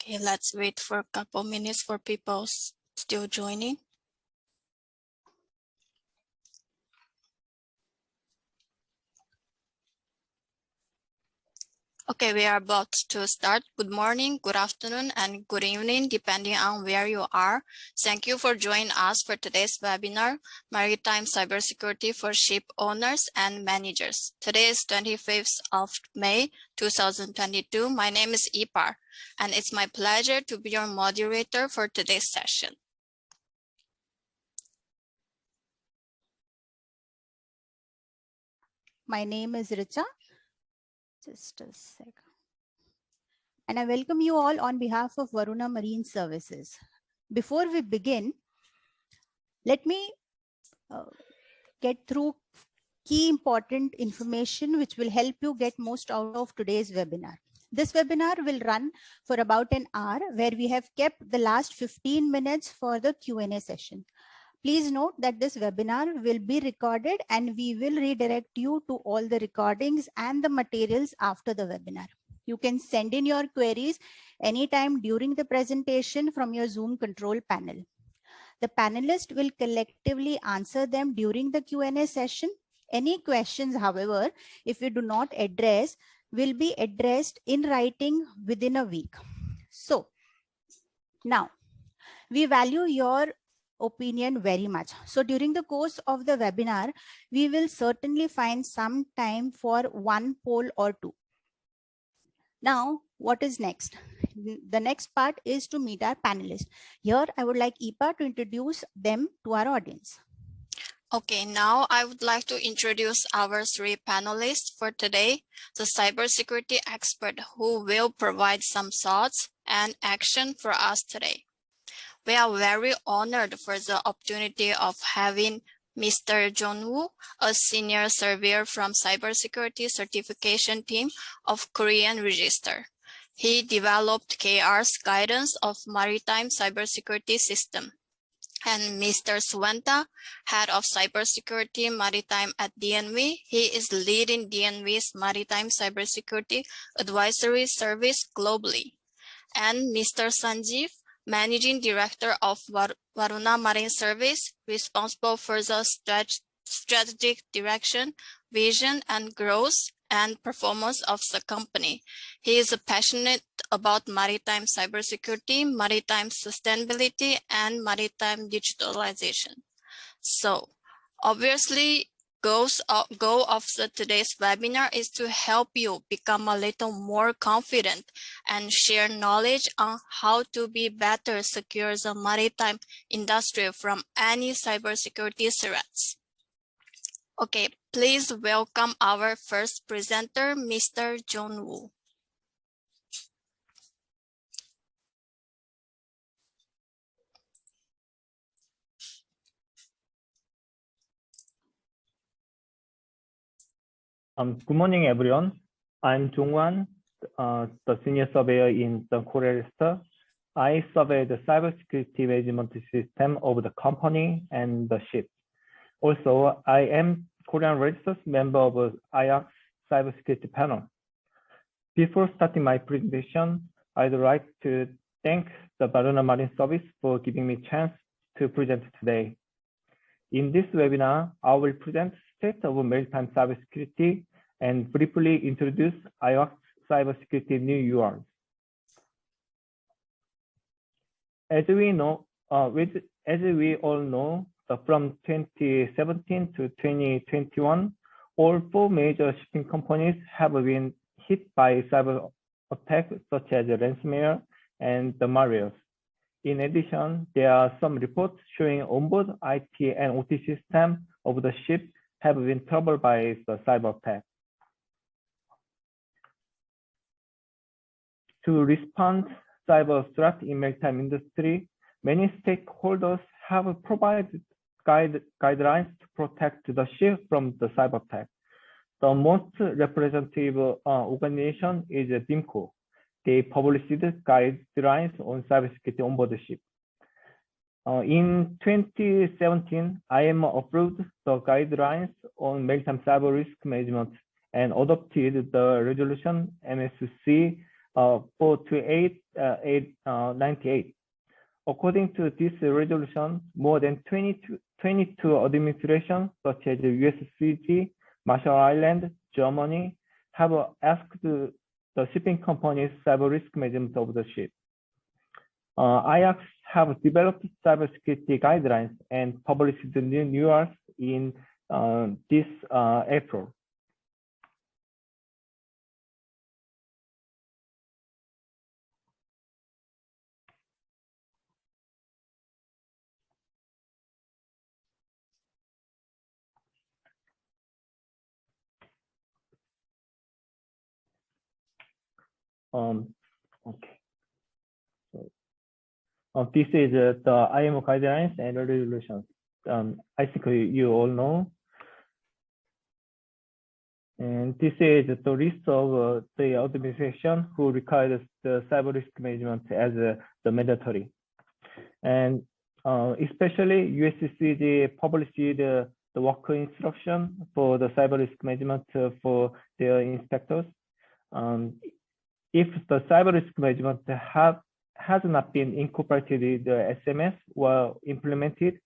Okay, let's wait for a couple minutes for people still joining. Okay, we are about to start. Good morning, good afternoon, and good evening, depending on where you are. Thank you for joining us for today's webinar, Maritime Cybersecurity for Ship Owners and Managers. Today is 25th of May, 2022. My name is Ipar, and it's my pleasure to be your moderator for today's session. My name is Richa. Just a second. And I welcome you all on behalf of Varuna Marine Services. Before we begin, let me get through key important information which will help you get most out of today's webinar. This webinar will run for about an hour, where we have kept the last 15 minutes for the Q&A session. Please note that this webinar will be recorded and we will redirect you to all the recordings and the materials after the webinar. You can send in your queries anytime during the presentation from your Zoom control panel. The panelists will collectively answer them during the Q&A session. Any questions, however, if we do not address, will be addressed in writing within a week. So now we value your opinion very much. So during the course of the webinar, we will certainly find some time for one poll or two. Now, what is next? The next part is to meet our panelists. Here, I would like Ipa to introduce them to our audience. Okay, now I would like to introduce our three panelists for today, the cybersecurity expert who will provide some thoughts and action for us today. We are very honored for the opportunity of having Mr. John Woo, a senior surveyor from cybersecurity certification team of Korean Register. He developed KR's guidance of maritime cybersecurity system. And Mr. Swanta, head of cybersecurity maritime at DNV. He is leading DNV's maritime cybersecurity advisory service globally. And Mr. Sanjeev, managing director of Varuna Marine Service, responsible for the strategic direction, vision, and growth and performance of the company. He is passionate about maritime cybersecurity, maritime sustainability, and maritime digitalization. So, obviously, goal of today's webinar is to help you become a little more confident and share knowledge on how to be better secure the maritime industry from any cybersecurity threats. Okay, please welcome our first presenter, Mr. John Woo. Good morning, everyone. I'm Jong-wan, the senior surveyor in the Korea Register. I survey the cybersecurity management system of the company and the ship. Also, I am Korean Register's member of IAC's cybersecurity panel. Before starting my presentation, I'd like to thank the Varuna Marine Service for giving me a chance to present today. In this webinar, I will present state of maritime cybersecurity and briefly introduce IAC's cybersecurity new URs. As we all know, from 2017 to 2021, all four major shipping companies have been hit by cyber attacks such as ransomware and the malwares. In addition, there are some reports showing onboard IT and OT systems of the ship have been troubled by the cyber attack. To respond to cyber threat in maritime industry, many stakeholders have provided guidelines to protect the ship from the cyber attack. The most representative organization is DIMCO. They published guidelines on cybersecurity on board the ship. In 2017, IMO approved the guidelines on maritime cyber risk management and adopted the resolution MSC 42898. According to this resolution, more than 22 administrations, such as USCG, Marshall Islands, Germany, have asked the shipping companies cyber risk management of the ship. IACS have developed cybersecurity guidelines and published the new news in this April. Okay. This is the IMO guidelines and regulations. I think you all know. And this is the list of the organization who requires the cyber risk management as the mandatory. And especially USCG published the work instruction for the cyber risk management for their inspectors. If the cyber risk management has not been incorporated, the SMS were implemented,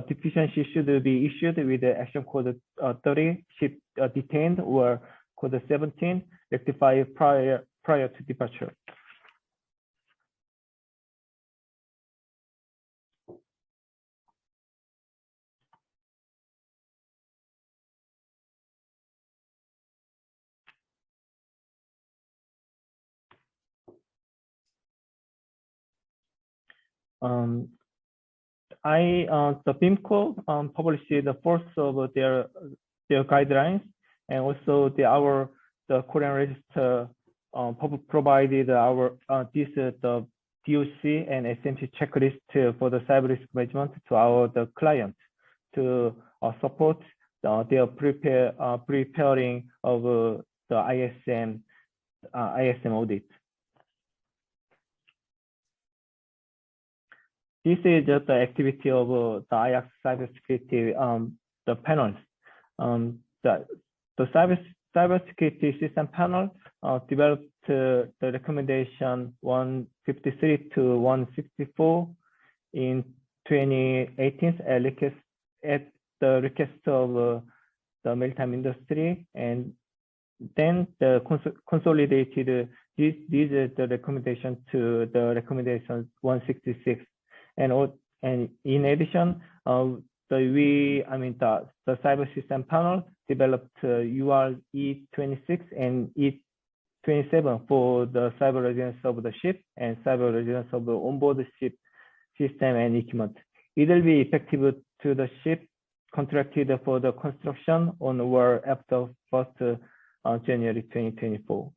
deficiency should be issued with the action code 30, ship detained, or code 17, rectify prior to departure. The BIMCO published the first of their guidelines, and also the Korean Register provided the DOC and SMC checklist for the cyber risk management to the client to support their preparing of the ISM audit. This is just the activity of the IACS cybersecurity the panels. The cybersecurity system panel developed the recommendation 153 to 164 in 2018 at the request of the maritime industry, and then the consolidated these the recommendation to the recommendation 166. And in addition, the cyber system panel developed UR-E26 and E27 for the cyber resilience of the ship and cyber resilience of the onboard ship system and equipment. It will be effective to the ship contracted for the construction on or after 1st January 2024.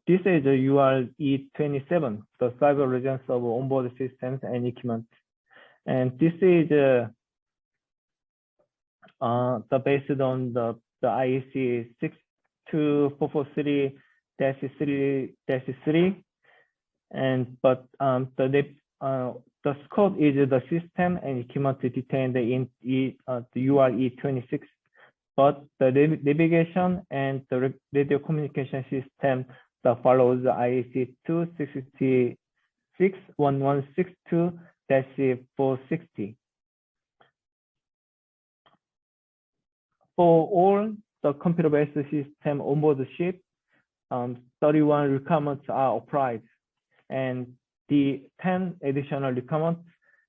This is the UR-E27, the cyber resilience of onboard systems and equipment. And this is based on the IEC 62443-3, and but the scope is the system and equipment detained in the UR-E26. But the navigation and the radio communication system that follows the IEC 266-1162-460. For all the computer-based system onboard the ship, 31 requirements are applied, and the 10 additional requirements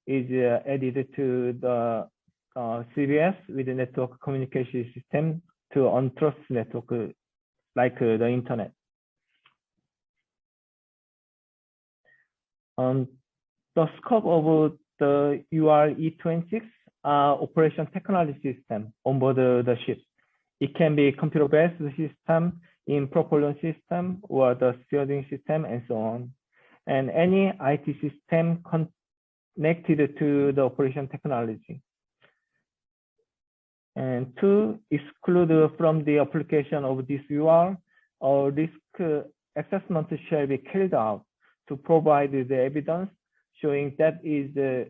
is added to the CBS with the network communication system to untrusted network like the internet. The scope of the UR-E26 operation technology system onboard the ship. It can be computer-based system, in propulsion system, or the steering system, and so on. And any IT system connected to the operation technology. And to exclude from the application of this UR, or risk assessment shall be carried out to provide the evidence showing that the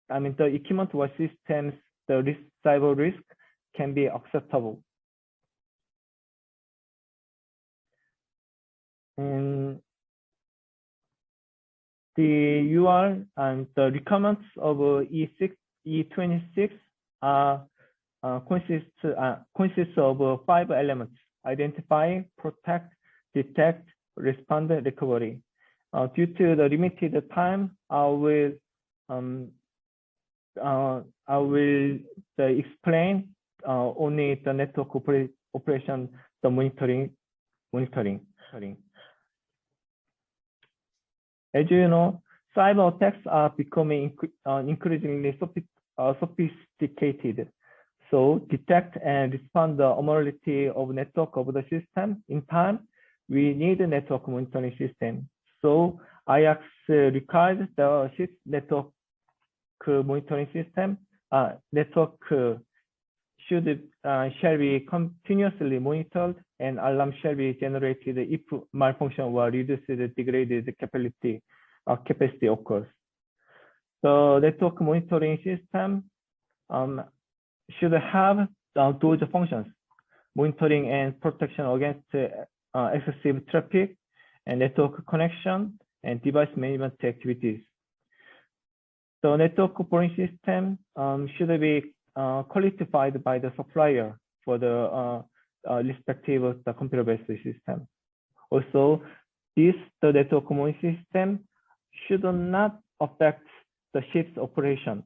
equipment or systems, the cyber risk can be acceptable. And the UR and the requirements of E26 consists of 5 elements: identify, protect, detect, respond, recovery. Due to the limited time, I will explain only the network operation, the monitoring. As you know, cyber attacks are becoming increasingly sophisticated. So detect and respond the abnormality of network of the system in time, we need a network monitoring system. So IAX requires the ship network monitoring system. Network shall be continuously monitored, and alarm shall be generated if malfunction or reduced degraded capacity occurs. The network monitoring system should have those functions: monitoring and protection against excessive traffic, and network connection, and device management activities. The network operating system should be qualified by the supplier for the respective computer-based system. Also, the network monitoring system should not affect the ship's operation.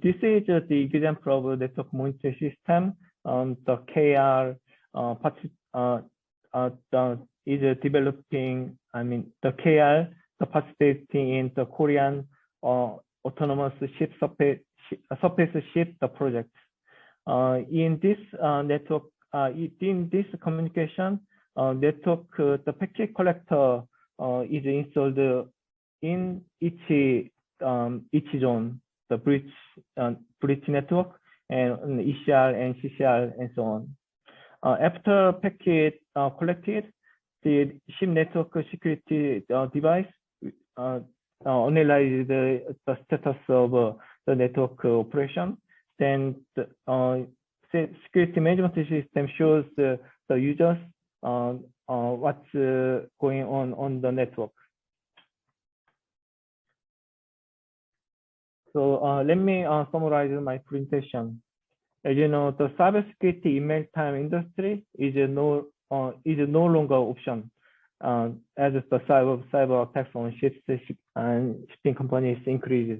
This is the example of a network monitoring system. The KR is developing, the KR participating in the Korean autonomous ship surface ship project. In this network, in this communication network, the packet collector is installed in each zone, the bridge network, and ECR and CCR and so on. After packet collected, the ship network security device analyze the status of the network operation. Then the security management system shows the users what's going on the network. So let me summarize my presentation. As you know, the cybersecurity in maritime industry is no longer option as the cyber attacks on ships and shipping companies increases.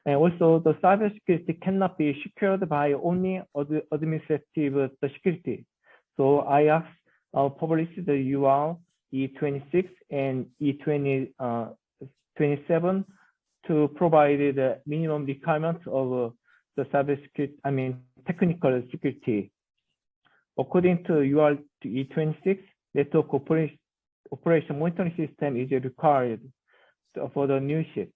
And also, the cybersecurity cannot be secured by only administrative security. So IAX published the UR E26 and E27 to provide the minimum requirements of the cybersecurity, technical security. According to UR E26, network operation monitoring system is required for the new ship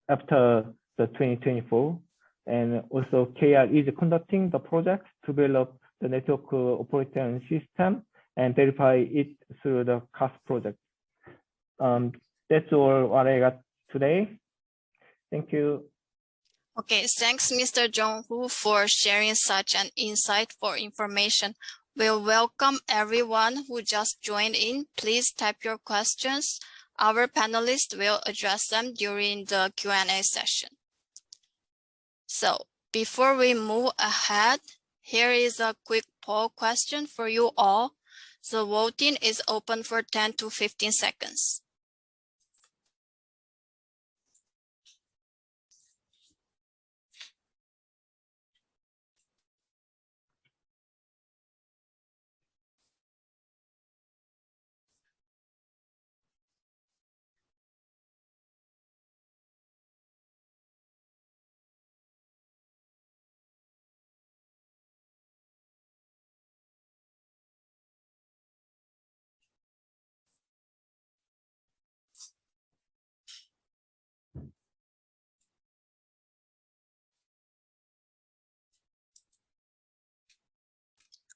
after the 2024. And also KR is conducting the project to develop the network operating system and verify it through the CAS project. That's all what I got today. Thank you. Okay, thanks, Mr. Jong-Hoo, for sharing such an insightful information. We'll welcome everyone who just joined in. Please type your questions. Our panelists will address them during the Q&A session. So before we move ahead, here is a quick poll question for you all. The voting is open for 10 to 15 seconds.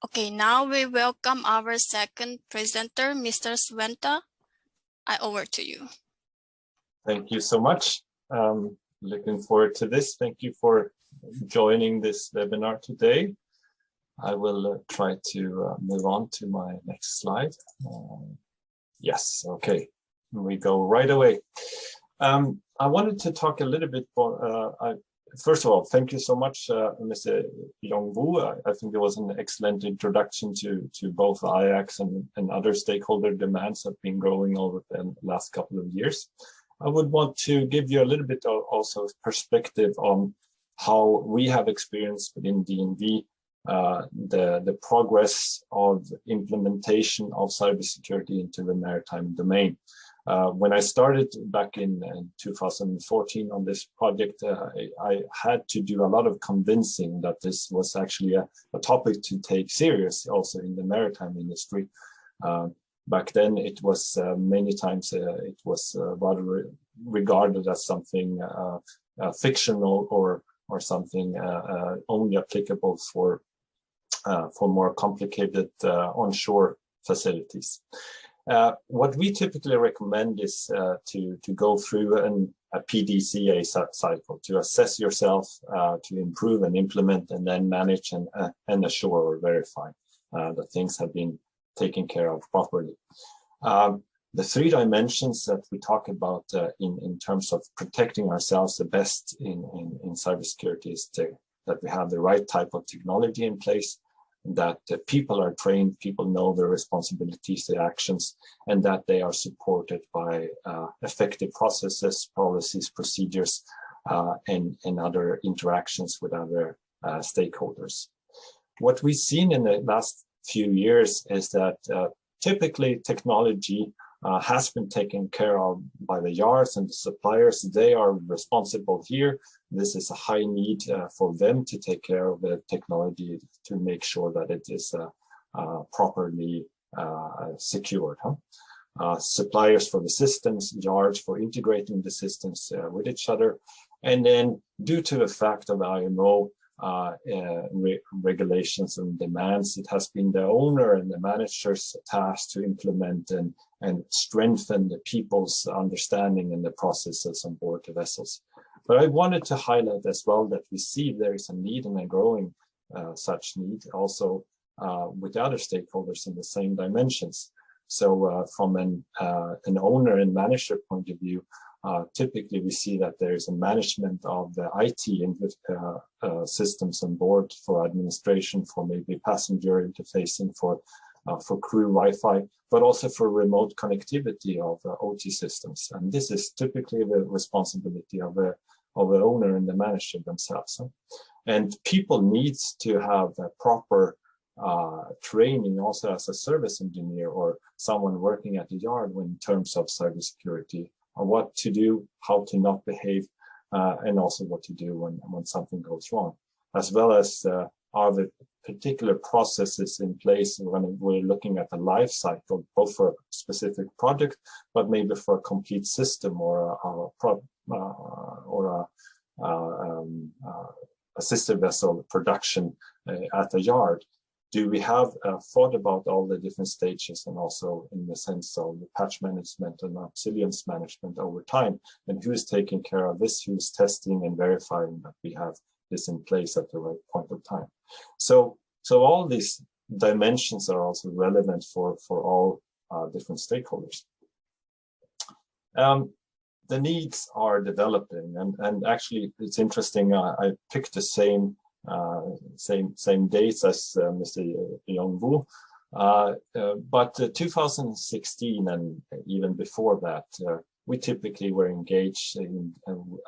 Okay, now we welcome our second presenter, Mr. Swenta. Over to you. Thank you so much. Looking forward to this. Thank you for joining this webinar today. I will try to move on to my next slide. Yes, okay, we go right away. I wanted to talk a little bit more. First of all, thank you so much, Mr. Yong-Woo. I think it was an excellent introduction to both IACS and other stakeholder demands that have been growing over the last couple of years. I would want to give you a little bit of also perspective on how we have experienced within DNV the progress of implementation of cybersecurity into the maritime domain. When I started back in 2014 on this project, I had to do a lot of convincing that this was actually a topic to take serious also in the maritime industry. Back then, it was many times it was rather regarded as something fictional or something only applicable for more complicated onshore facilities. What we typically recommend is to go through a PDCA cycle, to assess yourself, to improve and implement, and then manage and assure or verify that things have been taken care of properly. The three dimensions that we talk about in terms of protecting ourselves the best in cybersecurity is that we have the right type of technology in place, that people are trained, people know their responsibilities, their actions, and that they are supported by effective processes, policies, procedures, and other interactions with other stakeholders. What we've seen in the last few years is that typically technology has been taken care of by the yards and the suppliers. They are responsible here. This is a high need for them to take care of the technology to make sure that it is properly secured. Suppliers for the systems, yards for integrating the systems with each other. And then due to the fact of IMO regulations and demands, it has been the owner and the manager's task to implement and strengthen the people's understanding and the processes on board the vessels. But I wanted to highlight as well that we see there is a need and a growing such need also with other stakeholders in the same dimensions. So from an owner and manager point of view, typically we see that there is a management of the IT systems on board for administration, for maybe passenger interfacing, for crew Wi-Fi, but also for remote connectivity of OT systems. And this is typically the responsibility of the owner and the manager themselves. And people need to have a proper training also as a service engineer or someone working at the yard in terms of cybersecurity, on what to do, how to not behave, and also what to do when something goes wrong, as well as are the particular processes in place when we're looking at the life cycle, both for a specific project, but maybe for a complete system or a sister vessel production at the yard. Do we have thought about all the different stages and also in the sense of the patch management and resilience management over time? And who is taking care of this? Who is testing and verifying that we have this in place at the right point of time? So all these dimensions are also relevant for all different stakeholders. The needs are developing, and actually it's interesting. I picked the same dates as Mr. Yong-Woo, but 2016 and even before that, we typically were engaged in,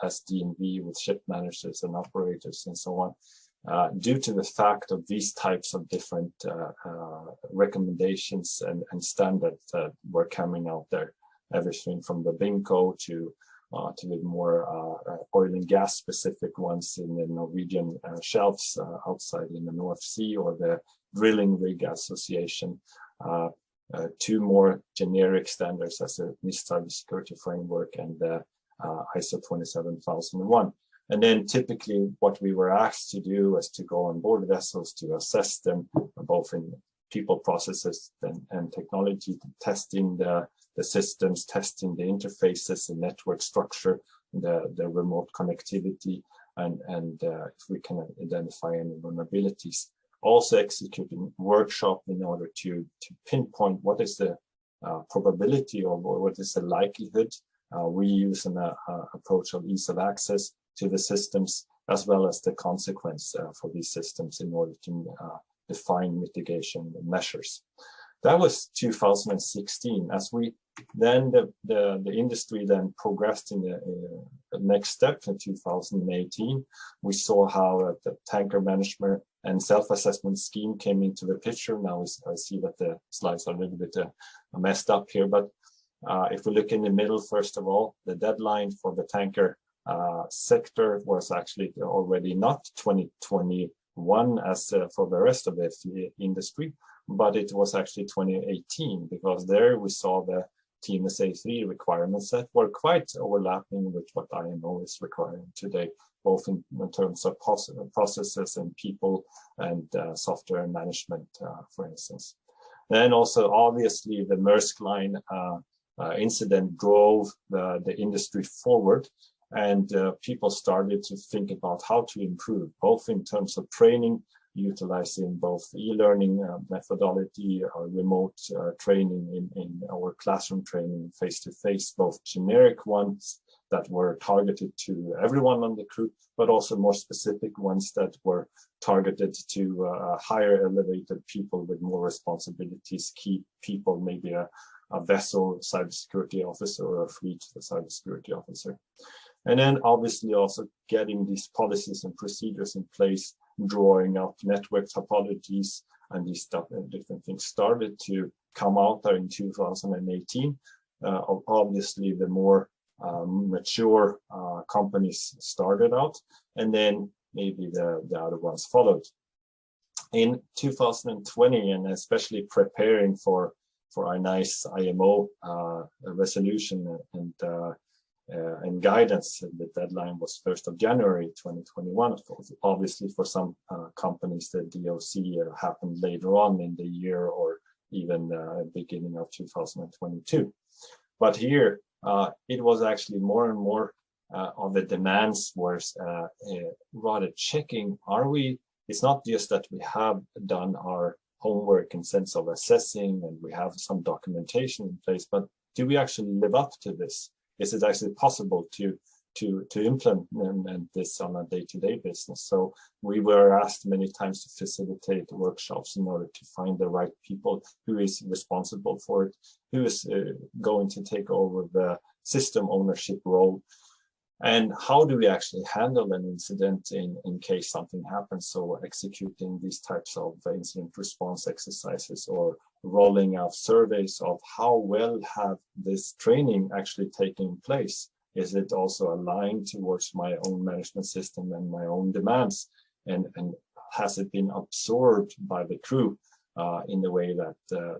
as DNV with ship managers and operators and so on, due to the fact of these types of different recommendations and standards that were coming out there, everything from the BINCO to the more oil and gas specific ones in the Norwegian shelves outside in the North Sea, or the Drilling Rig Association, two more generic standards as the NIST cybersecurity framework and the ISO 27001. And then typically what we were asked to do was to go on board vessels to assess them, both in people, processes, and technology, testing the systems, testing the interfaces, the network structure, the remote connectivity, and if we can identify any vulnerabilities. also executing workshop in order to pinpoint what is the probability or what is the likelihood. We use an approach of ease of access to the systems, as well as the consequence for these systems in order to define mitigation measures. That was 2016. As we then the industry then progressed in the next step in 2018, we saw how the tanker management and self-assessment scheme came into the picture. Now I see that the slides are a little bit messed up here, but if we look in the middle, first of all, the deadline for the tanker sector was actually already not 2021 as for the rest of the industry, but it was actually 2018, because there we saw the TMSA3 requirements that were quite overlapping with what IMO is requiring today, both in terms of processes and people and software management, for instance. Then also, obviously, the Maersk Line incident drove the industry forward, and people started to think about how to improve, both in terms of training, utilizing both e-learning methodology, remote training in our classroom training, face-to-face, both generic ones that were targeted to everyone on the crew, but also more specific ones that were targeted to higher elevated people with more responsibilities, key people, maybe a vessel cybersecurity officer or a fleet cybersecurity officer. And then obviously also getting these policies and procedures in place, drawing up network topologies, and these stuff and different things started to come out there in 2018. Obviously, the more mature companies started out, and then maybe the other ones followed. In 2020, and especially preparing for a nice IMO resolution and guidance, the deadline was 1st of January 2021. Obviously, for some companies, the DOC happened later on in the year, or even beginning of 2022. But here, it was actually more and more of the demands was rather checking, it's not just that we have done our homework in sense of assessing and we have some documentation in place, but do we actually live up to this? Is it actually possible to implement this on a day-to-day business? So we were asked many times to facilitate workshops in order to find the right people, who is responsible for it, who is going to take over the system ownership role, and how do we actually handle an incident in case something happens. So executing these types of incident response exercises, or rolling out surveys of how well have this training actually taken place. Is it also aligned towards my own management system and my own demands? And has it been absorbed by the crew in the way that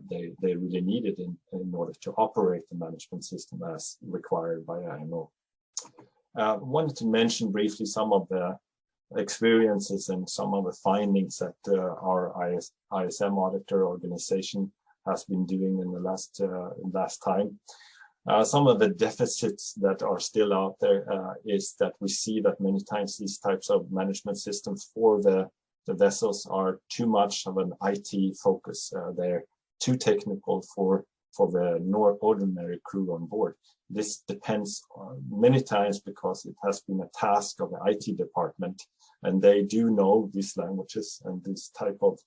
they really need it in order to operate the management system as required by IMO? Wanted to mention briefly some of the experiences and some of the findings that our ISM auditor organization has been doing in the last time. Some of the deficits that are still out there is that we see that many times these types of management systems for the vessels are too much of an IT focus. They're too technical for the ordinary crew on board. This depends many times because it has been a task of the IT department, and they do know these languages and this type of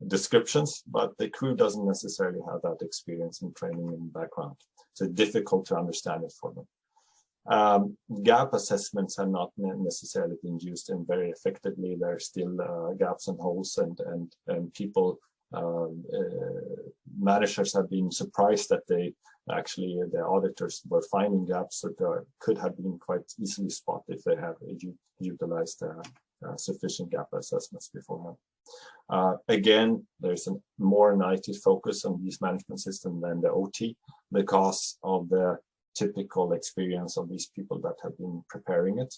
descriptions, but the crew doesn't necessarily have that experience and training and background. So it's difficult to understand it for them. Gap assessments have not necessarily been used in very effectively. There are still gaps and holes, and people, managers have been surprised that the auditors were finding gaps that could have been quite easily spotted if they have utilized sufficient gap assessments beforehand. Again, there's more an IT focus on these management systems than the OT, because of the typical experience of these people that have been preparing it.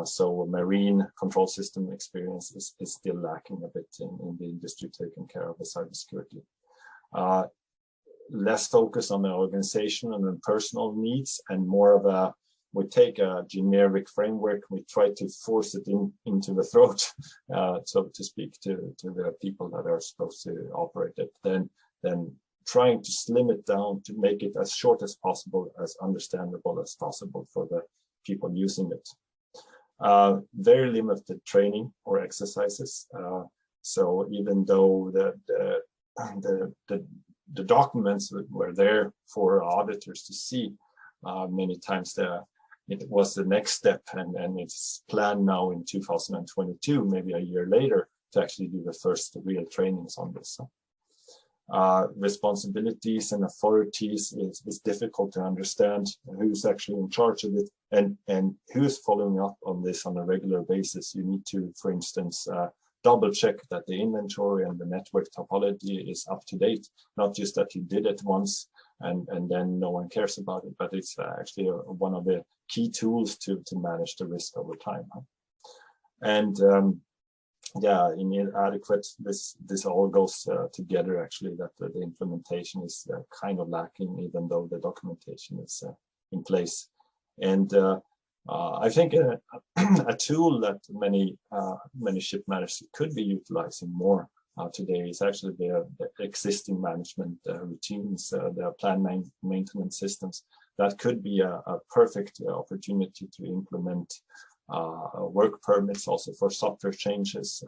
So marine control system experience is still lacking a bit in the industry taking care of the cybersecurity. Less focus on the organization and the personal needs, and more of a we take a generic framework, we try to force it into the throat, so to speak, to the people that are supposed to operate it, then trying to slim it down to make it as short as possible, as understandable as possible for the people using it. Very limited training or exercises. So even though the documents were there for auditors to see, many times it was the next step, and it's planned now in 2022, maybe a year later, to actually do the first real trainings on this. Responsibilities and authorities is difficult to understand who's actually in charge of it and who's following up on this on a regular basis. You need to, for instance, double check that the inventory and the network topology is up to date, not just that you did it once and then no one cares about it, but it's actually one of the key tools to manage the risk over time. And yeah, inadequate, this all goes together actually, that the implementation is kind of lacking, even though the documentation is in place. And I think a tool that many ship managers could be utilizing more today is actually the existing management routines, the planned maintenance systems. That could be a perfect opportunity to implement work permits also for software changes,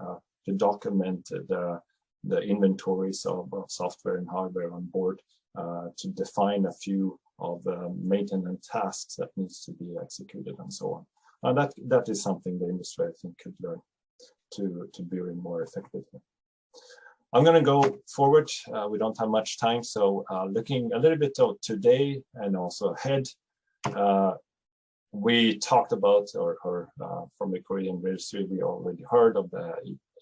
to document the inventories of software and hardware on board, to define a few of the maintenance tasks that needs to be executed and so on. That is something the industry, I think, could learn to be more effective. I'm going to go forward. We don't have much time, so looking a little bit of today and also ahead. We talked about, or from the Korean registry, we already heard of the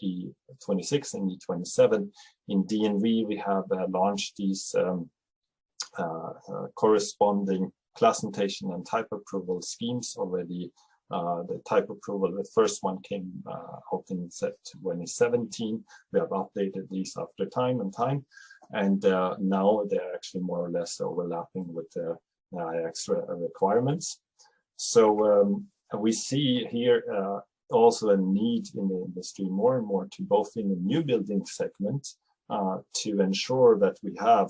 E26 and E27. In DNV, we have launched these corresponding class notation and type approval schemes already. The type approval, the first one came out in 2017. We have updated these after time, and now they're actually more or less overlapping with the IAX requirements. So we see here also a need in the industry more and more to, both in the new building segment, to ensure that we have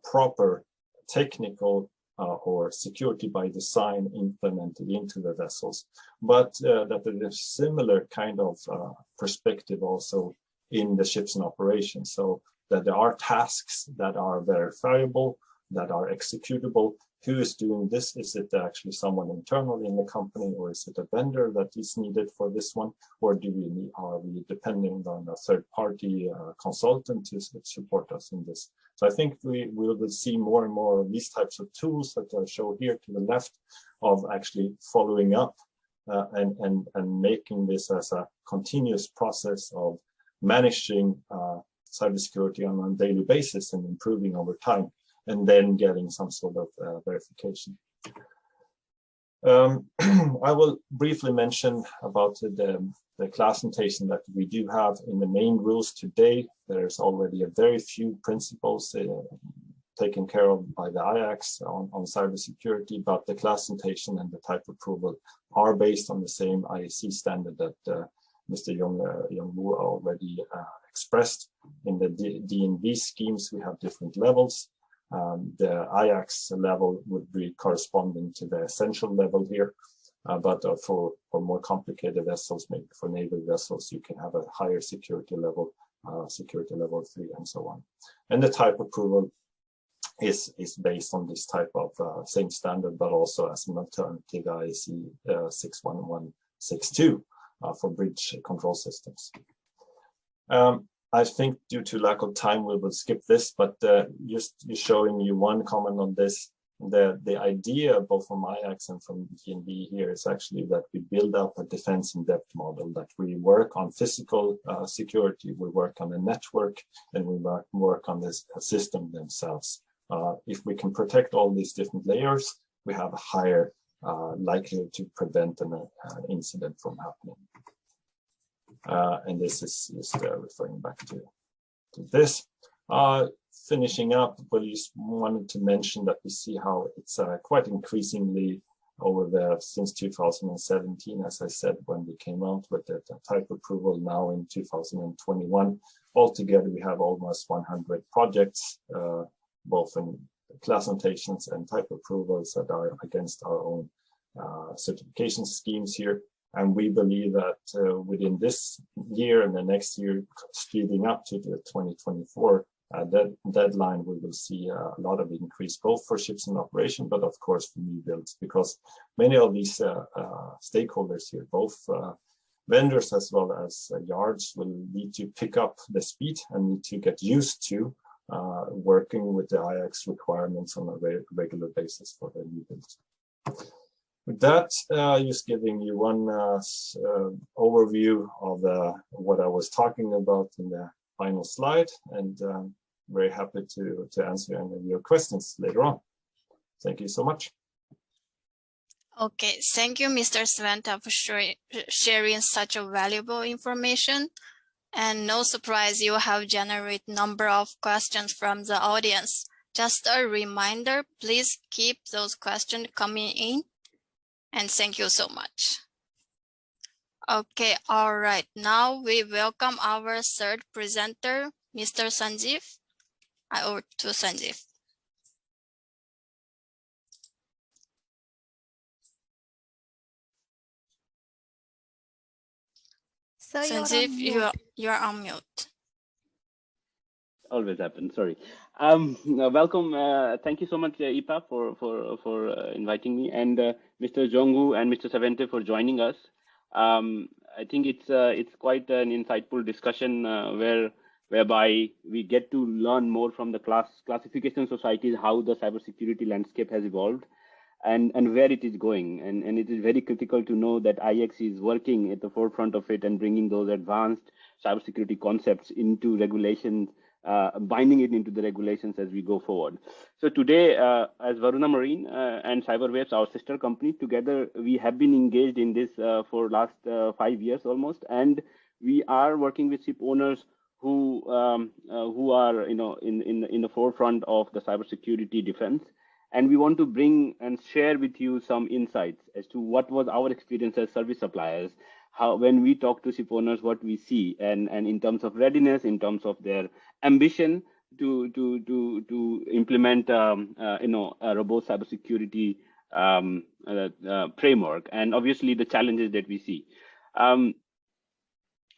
proper technical or security by design implemented into the vessels, but that there is similar kind of perspective also in the ships in operation, so that there are tasks that are verifiable, that are executable. Who is doing this? Is it actually someone internal in the company, or is it a vendor that is needed for this one? Or are we depending on a third-party consultant to support us in this? So I think we will see more and more of these types of tools that I show here to the left, of actually following up and making this as a continuous process of managing cybersecurity on a daily basis and improving over time, and then getting some sort of verification. I will briefly mention about the class notation that we do have in the main rules today. There's already a very few principles taken care of by the IAX on cybersecurity, but the class notation and the type approval are based on the same IEC standard that Mr. Young-Woo already expressed. In the DNV schemes, we have different levels. The IAX level would be corresponding to the essential level here, but for more complicated vessels, maybe for naval vessels, you can have a higher security level 3, and so on. And the type approval is based on this type of same standard, but also as an alternative IEC 61162 for bridge control systems. I think due to lack of time, we will skip this, but just showing you one comment on this. The idea both from IAX and from DNV here is actually that we build up a defense in depth model, that we work on physical security, we work on the network, and we work on this system themselves. If we can protect all these different layers, we have a higher likelihood to prevent an incident from happening. And this is just referring back to this. Finishing up, we just wanted to mention that we see how it's quite increasingly over there since 2017, as I said, when we came out with the type approval now in 2021. Altogether, we have almost 100 projects, both in class annotations and type approvals that are against our own certification schemes here. And we believe that within this year and the next year, speeding up to the 2024 deadline, we will see a lot of increase, both for ships in operation, but of course for new builds, because many of these stakeholders here, both vendors as well as yards, will need to pick up the speed and need to get used to working with the IX requirements on a regular basis for the new builds. With that, just giving you one overview of what I was talking about in the final slide, and very happy to answer any of your questions later on. Thank you so much. Okay, thank you, Mr. Svante, for sharing such a valuable information. And no surprise, you have generated number of questions from the audience. Just a reminder, please keep those questions coming in. And thank you so much. Okay, all right. Now we welcome our third presenter, Mr. Sanjeev. Over to Sanjeev. Sir, Sanjeev, you're on mute. Always happens. Sorry. Welcome. Thank you so much, Ipa, for inviting me, and Mr. Jongu and Mr. Svante for joining us. I think it's quite an insightful discussion whereby we get to learn more from the classification societies, how the cybersecurity landscape has evolved and where it is going. And it is very critical to know that IX is working at the forefront of it and bringing those advanced cybersecurity concepts into regulations, binding it into the regulations as we go forward. So today, as Varuna Marine and CyberWaves, our sister company, together we have been engaged in this for last 5 years almost, and we are working with ship owners who are in the forefront of the cybersecurity defense. And we want to bring and share with you some insights as to what was our experience as service suppliers, how when we talk to ship owners, what we see, and in terms of readiness, in terms of their ambition to implement a robust cybersecurity framework, and obviously the challenges that we see.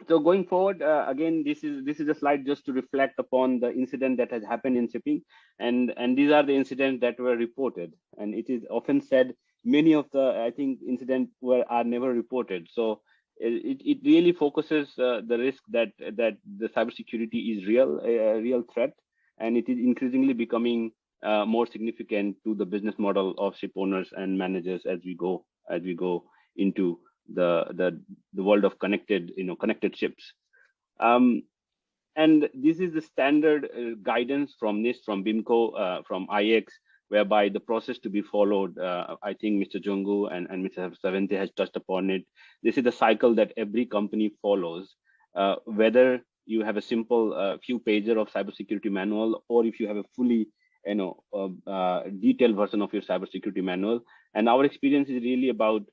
So going forward, again, this is a slide just to reflect upon the incident that has happened in shipping, and these are the incidents that were reported. And it is often said many of the incidents are never reported. So it really focuses the risk that the cybersecurity is a real threat, and it is increasingly becoming more significant to the business model of ship owners and managers as we go into the world of connected ships. And this is the standard guidance from NIST, from BIMCO, from IX, whereby the process to be followed, I think Mr. Jongu and Mr. Svante has touched upon it. This is the cycle that every company follows, whether you have a simple few pager of cybersecurity manual, or if you have a fully detailed version of your cybersecurity manual. And our experience is really about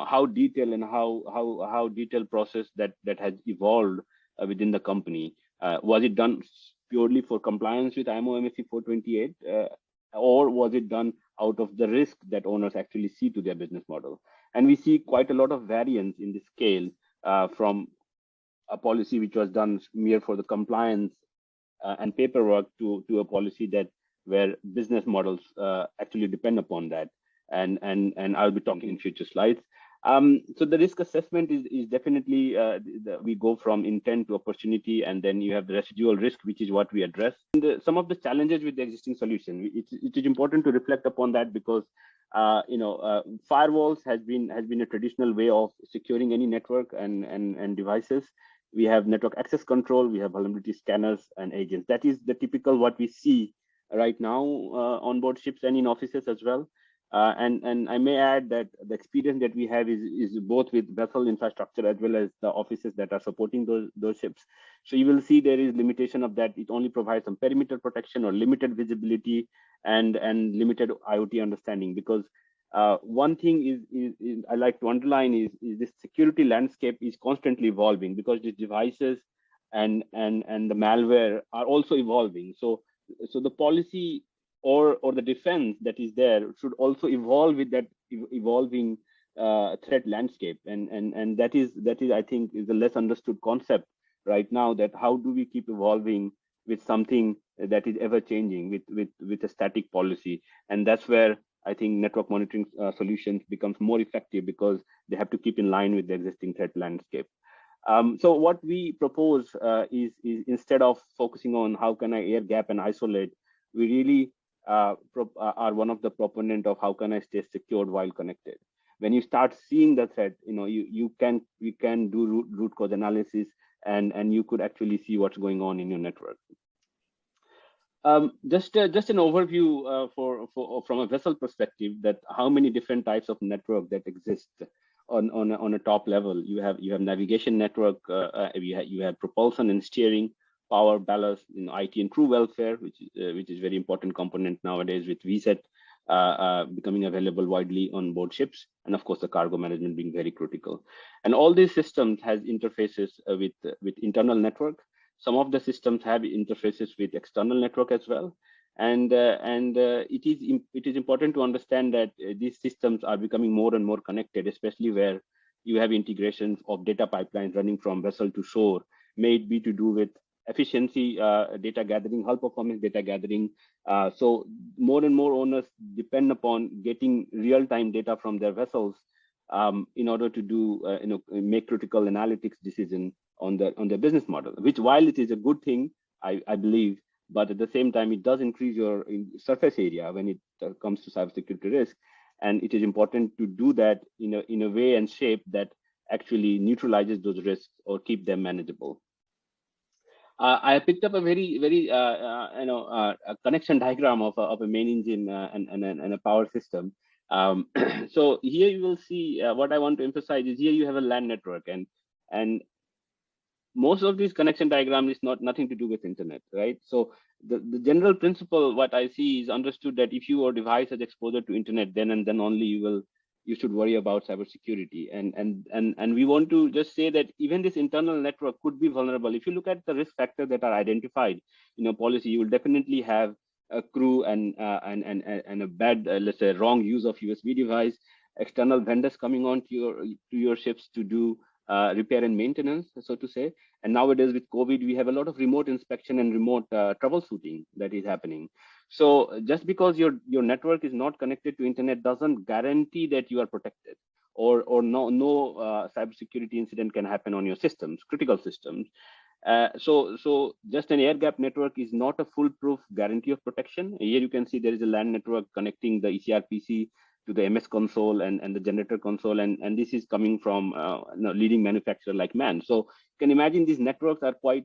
how detailed and how detailed process that has evolved within the company. Was it done purely for compliance with IMO MSC 428, or was it done out of the risk that owners actually see to their business model? And we see quite a lot of variance in the scale from a policy which was done mere for the compliance and paperwork to a policy where business models actually depend upon that. And I'll be talking in future slides. So the risk assessment is definitely, we go from intent to opportunity, and then you have the residual risk, which is what we address. And some of the challenges with the existing solution, it is important to reflect upon that, because firewalls has been a traditional way of securing any network and devices. We have network access control, we have vulnerability scanners and agents. That is the typical what we see right now on board ships and in offices as well. And I may add that the experience that we have is both with vessel infrastructure as well as the offices that are supporting those ships. So you will see there is limitation of that. It only provides some perimeter protection or limited visibility and limited IoT understanding, because one thing is I like to underline is this security landscape is constantly evolving, because the devices and the malware are also evolving. So the policy or the defense that is there should also evolve with that evolving threat landscape, and that is I think is a less understood concept right now, that how do we keep evolving with something that is ever changing with a static policy. And that's where I think network monitoring solutions becomes more effective, because they have to keep in line with the existing threat landscape. So what we propose is instead of focusing on how can I air gap and isolate, we really are one of the proponent of how can I stay secured while connected. When you start seeing the threat, you can do root cause analysis, and you could actually see what's going on in your network. Just an overview from a vessel perspective, that how many different types of network that exist on a top level. You have navigation network, you have propulsion and steering, power, ballast, IT and crew welfare, which is very important component nowadays, with VSAT becoming available widely on board ships, and of course the cargo management being very critical. And all these systems has interfaces with internal network. Some of the systems have interfaces with external network as well, and it is important to understand that these systems are becoming more and more connected, especially where you have integrations of data pipelines running from vessel to shore, may it be to do with efficiency data gathering, hull performance data gathering. So more and more owners depend upon getting real-time data from their vessels in order to do make critical analytics decision on the business model, which, while it is a good thing, I believe, but at the same time it does increase your surface area when it comes to cybersecurity risk, and it is important to do that in a way and shape that actually neutralizes those risks or keep them manageable. I picked up a very a connection diagram of a main engine and a power system. So here you will see what I want to emphasize is here you have a LAN network, and most of these connection diagram is nothing to do with internet, right? So the general principle what I see is understood that if your device has exposure to internet, then and then only you should worry about cybersecurity. And we want to just say that even this internal network could be vulnerable. If you look at the risk factors that are identified in a policy, you will definitely have a crew and a bad, let's say, wrong use of USB device, external vendors coming on to your ships to do repair and maintenance, so to say. And nowadays with COVID, we have a lot of remote inspection and remote troubleshooting that is happening. So just because your network is not connected to internet doesn't guarantee that you are protected, or no cybersecurity incident can happen on your systems, critical systems. So just an air gap network is not a foolproof guarantee of protection. Here you can see there is a LAN network connecting the ECRPC to the MS console and the generator console, and this is coming from leading manufacturer like MAN. So you can imagine these networks are quite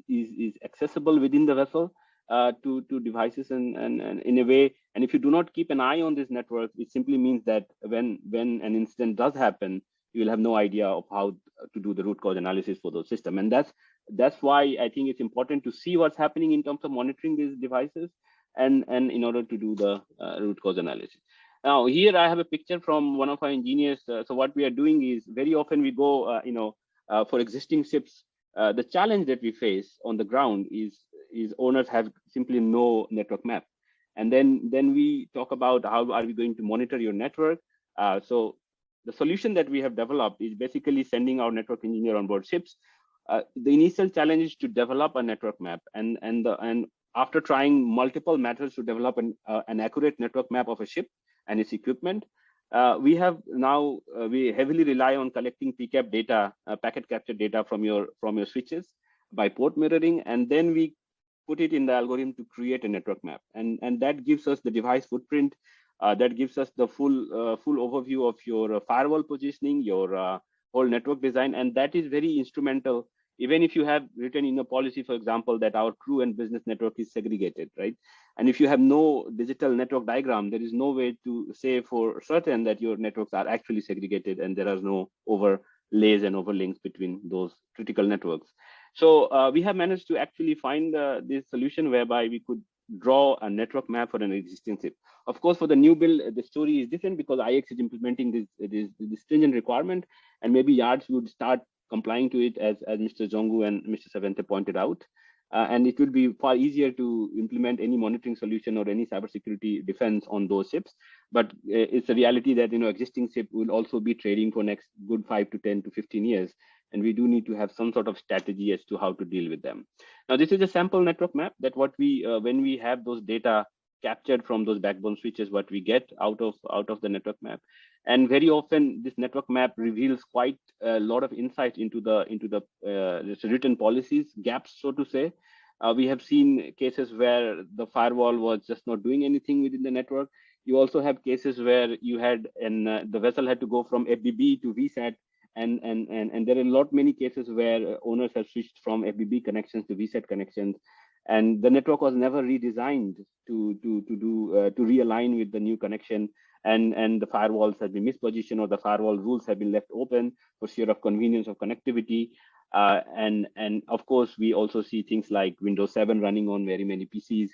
is accessible within the vessel to devices and in a way. And if you do not keep an eye on this network, it simply means that when an incident does happen, you will have no idea of how to do the root cause analysis for those systems. And that's why I think it's important to see what's happening in terms of monitoring these devices and in order to do the root cause analysis. Now, here I have a picture from one of our engineers. So what we are doing is very often we go, for existing ships, the challenge that we face on the ground is owners have simply no network map. And then we talk about how are we going to monitor your network. So the solution that we have developed is basically sending our network engineer on board ships. The initial challenge is to develop a network map, and after trying multiple methods to develop an accurate network map of a ship and its equipment, we heavily rely on collecting PCAP data, packet capture data from your switches by port mirroring, and then we put it in the algorithm to create a network map, and that gives us the device footprint, that gives us the full overview of your firewall positioning, your whole network design, and that is very instrumental. Even if you have written in a policy, for example, that our crew and business network is segregated, right? And if you have no digital network diagram, there is no way to say for certain that your networks are actually segregated and there are no overlays and overlinks between those critical networks. So we have managed to actually find this solution whereby we could draw a network map for an existing ship. Of course, for the new build, the story is different because IX is implementing this stringent requirement, and maybe yards would start complying to it, as Mr. Jongu and Mr. Savente pointed out. And it would be far easier to implement any monitoring solution or any cybersecurity defense on those ships. But it's a reality that existing ship will also be trading for next good 5 to 10 to 15 years, and we do need to have some sort of strategy as to how to deal with them. Now, this is a sample network map that what we when we have those data captured from those backbone switches, what we get out of the network map. And very often this network map reveals quite a lot of insight into the written policies gaps, so to say. We have seen cases where the firewall was just not doing anything within the network. You also have cases where you had the vessel had to go from FBB to VSAT, and there are a lot many cases where owners have switched from FBB connections to VSAT connections, and the network was never redesigned to realign with the new connection, and the firewalls have been mispositioned, or the firewall rules have been left open for sheer of convenience of connectivity. And of course, we also see things like Windows 7 running on very many PCs,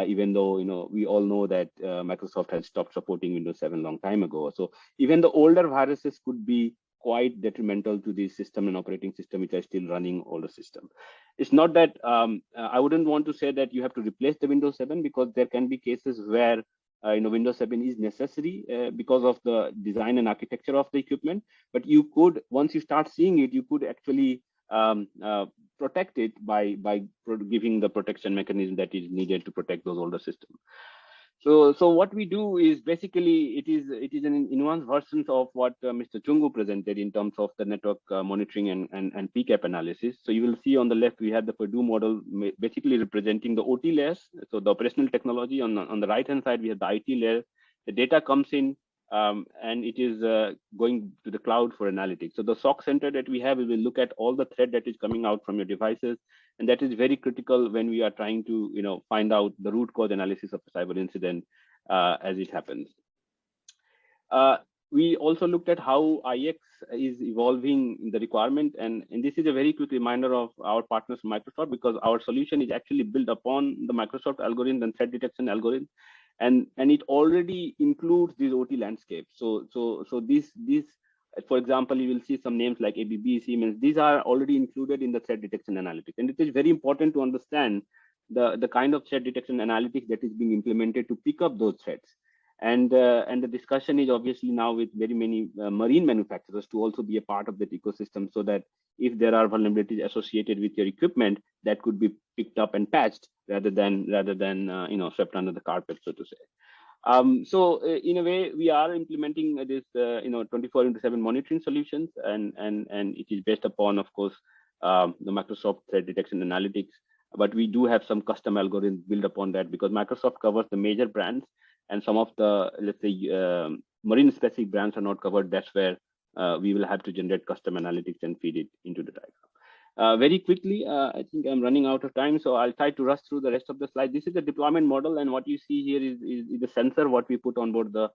even though we all know that Microsoft has stopped supporting Windows 7 a long time ago. So even the older viruses could be quite detrimental to the system and operating system which are still running older system. It's not that I wouldn't want to say that you have to replace the Windows 7, because there can be cases where Windows 7 is necessary because of the design and architecture of the equipment. But you could, once you start seeing it, you could actually protect it by giving the protection mechanism that is needed to protect those older systems. So what we do is basically it is an nuanced version of what Mr. Chungu presented in terms of the network monitoring and PCAP analysis. So you will see on the left we have the Purdue model basically representing the OT layers. So the operational technology. On the right hand side we have the IT layer. The data comes in and it is going to the cloud for analytics. So the SOC center that we have, we will look at all the threat that is coming out from your devices, and that is very critical when we are trying to find out the root cause analysis of a cyber incident as it happens. We also looked at how IX is evolving in the requirement, and this is a very quick reminder of our partners Microsoft, because our solution is actually built upon the Microsoft algorithm and threat detection algorithm. And it already includes this OT landscape. So this, for example, you will see some names like ABB, Siemens. These are already included in the threat detection analytics, and it is very important to understand the kind of threat detection analytics that is being implemented to pick up those threats. And the discussion is obviously now with very many marine manufacturers to also be a part of that ecosystem, so that if there are vulnerabilities associated with your equipment, that could be picked up and patched rather than swept under the carpet, so to say. So in a way, we are implementing this 24/7 monitoring solutions, and it is based upon, of course, the Microsoft threat detection analytics. But we do have some custom algorithms built upon that, because Microsoft covers the major brands, and some of the, let's say, marine specific brands are not covered. That's where we will have to generate custom analytics and feed it into the diagram. Very quickly, I think I'm running out of time, so I'll try to rush through the rest of the slide. This is the deployment model, and what you see here is the sensor, what we put on board the.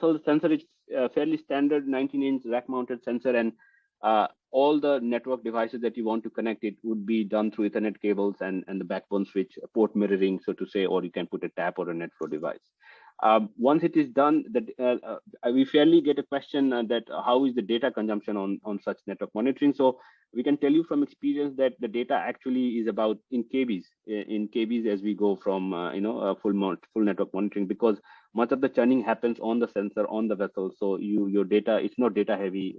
So the sensor is fairly standard 19-inch rack-mounted sensor, and all the network devices that you want to connect it would be done through Ethernet cables and the backbone switch, port mirroring, so to say, or you can put a tap or a NetFlow device. Once it is done, we fairly get a question that how is the data consumption on such network monitoring. So we can tell you from experience that the data actually is about in KBs as we go from full network monitoring, because much of the churning happens on the sensor on the vessel. So your data, it's not data heavy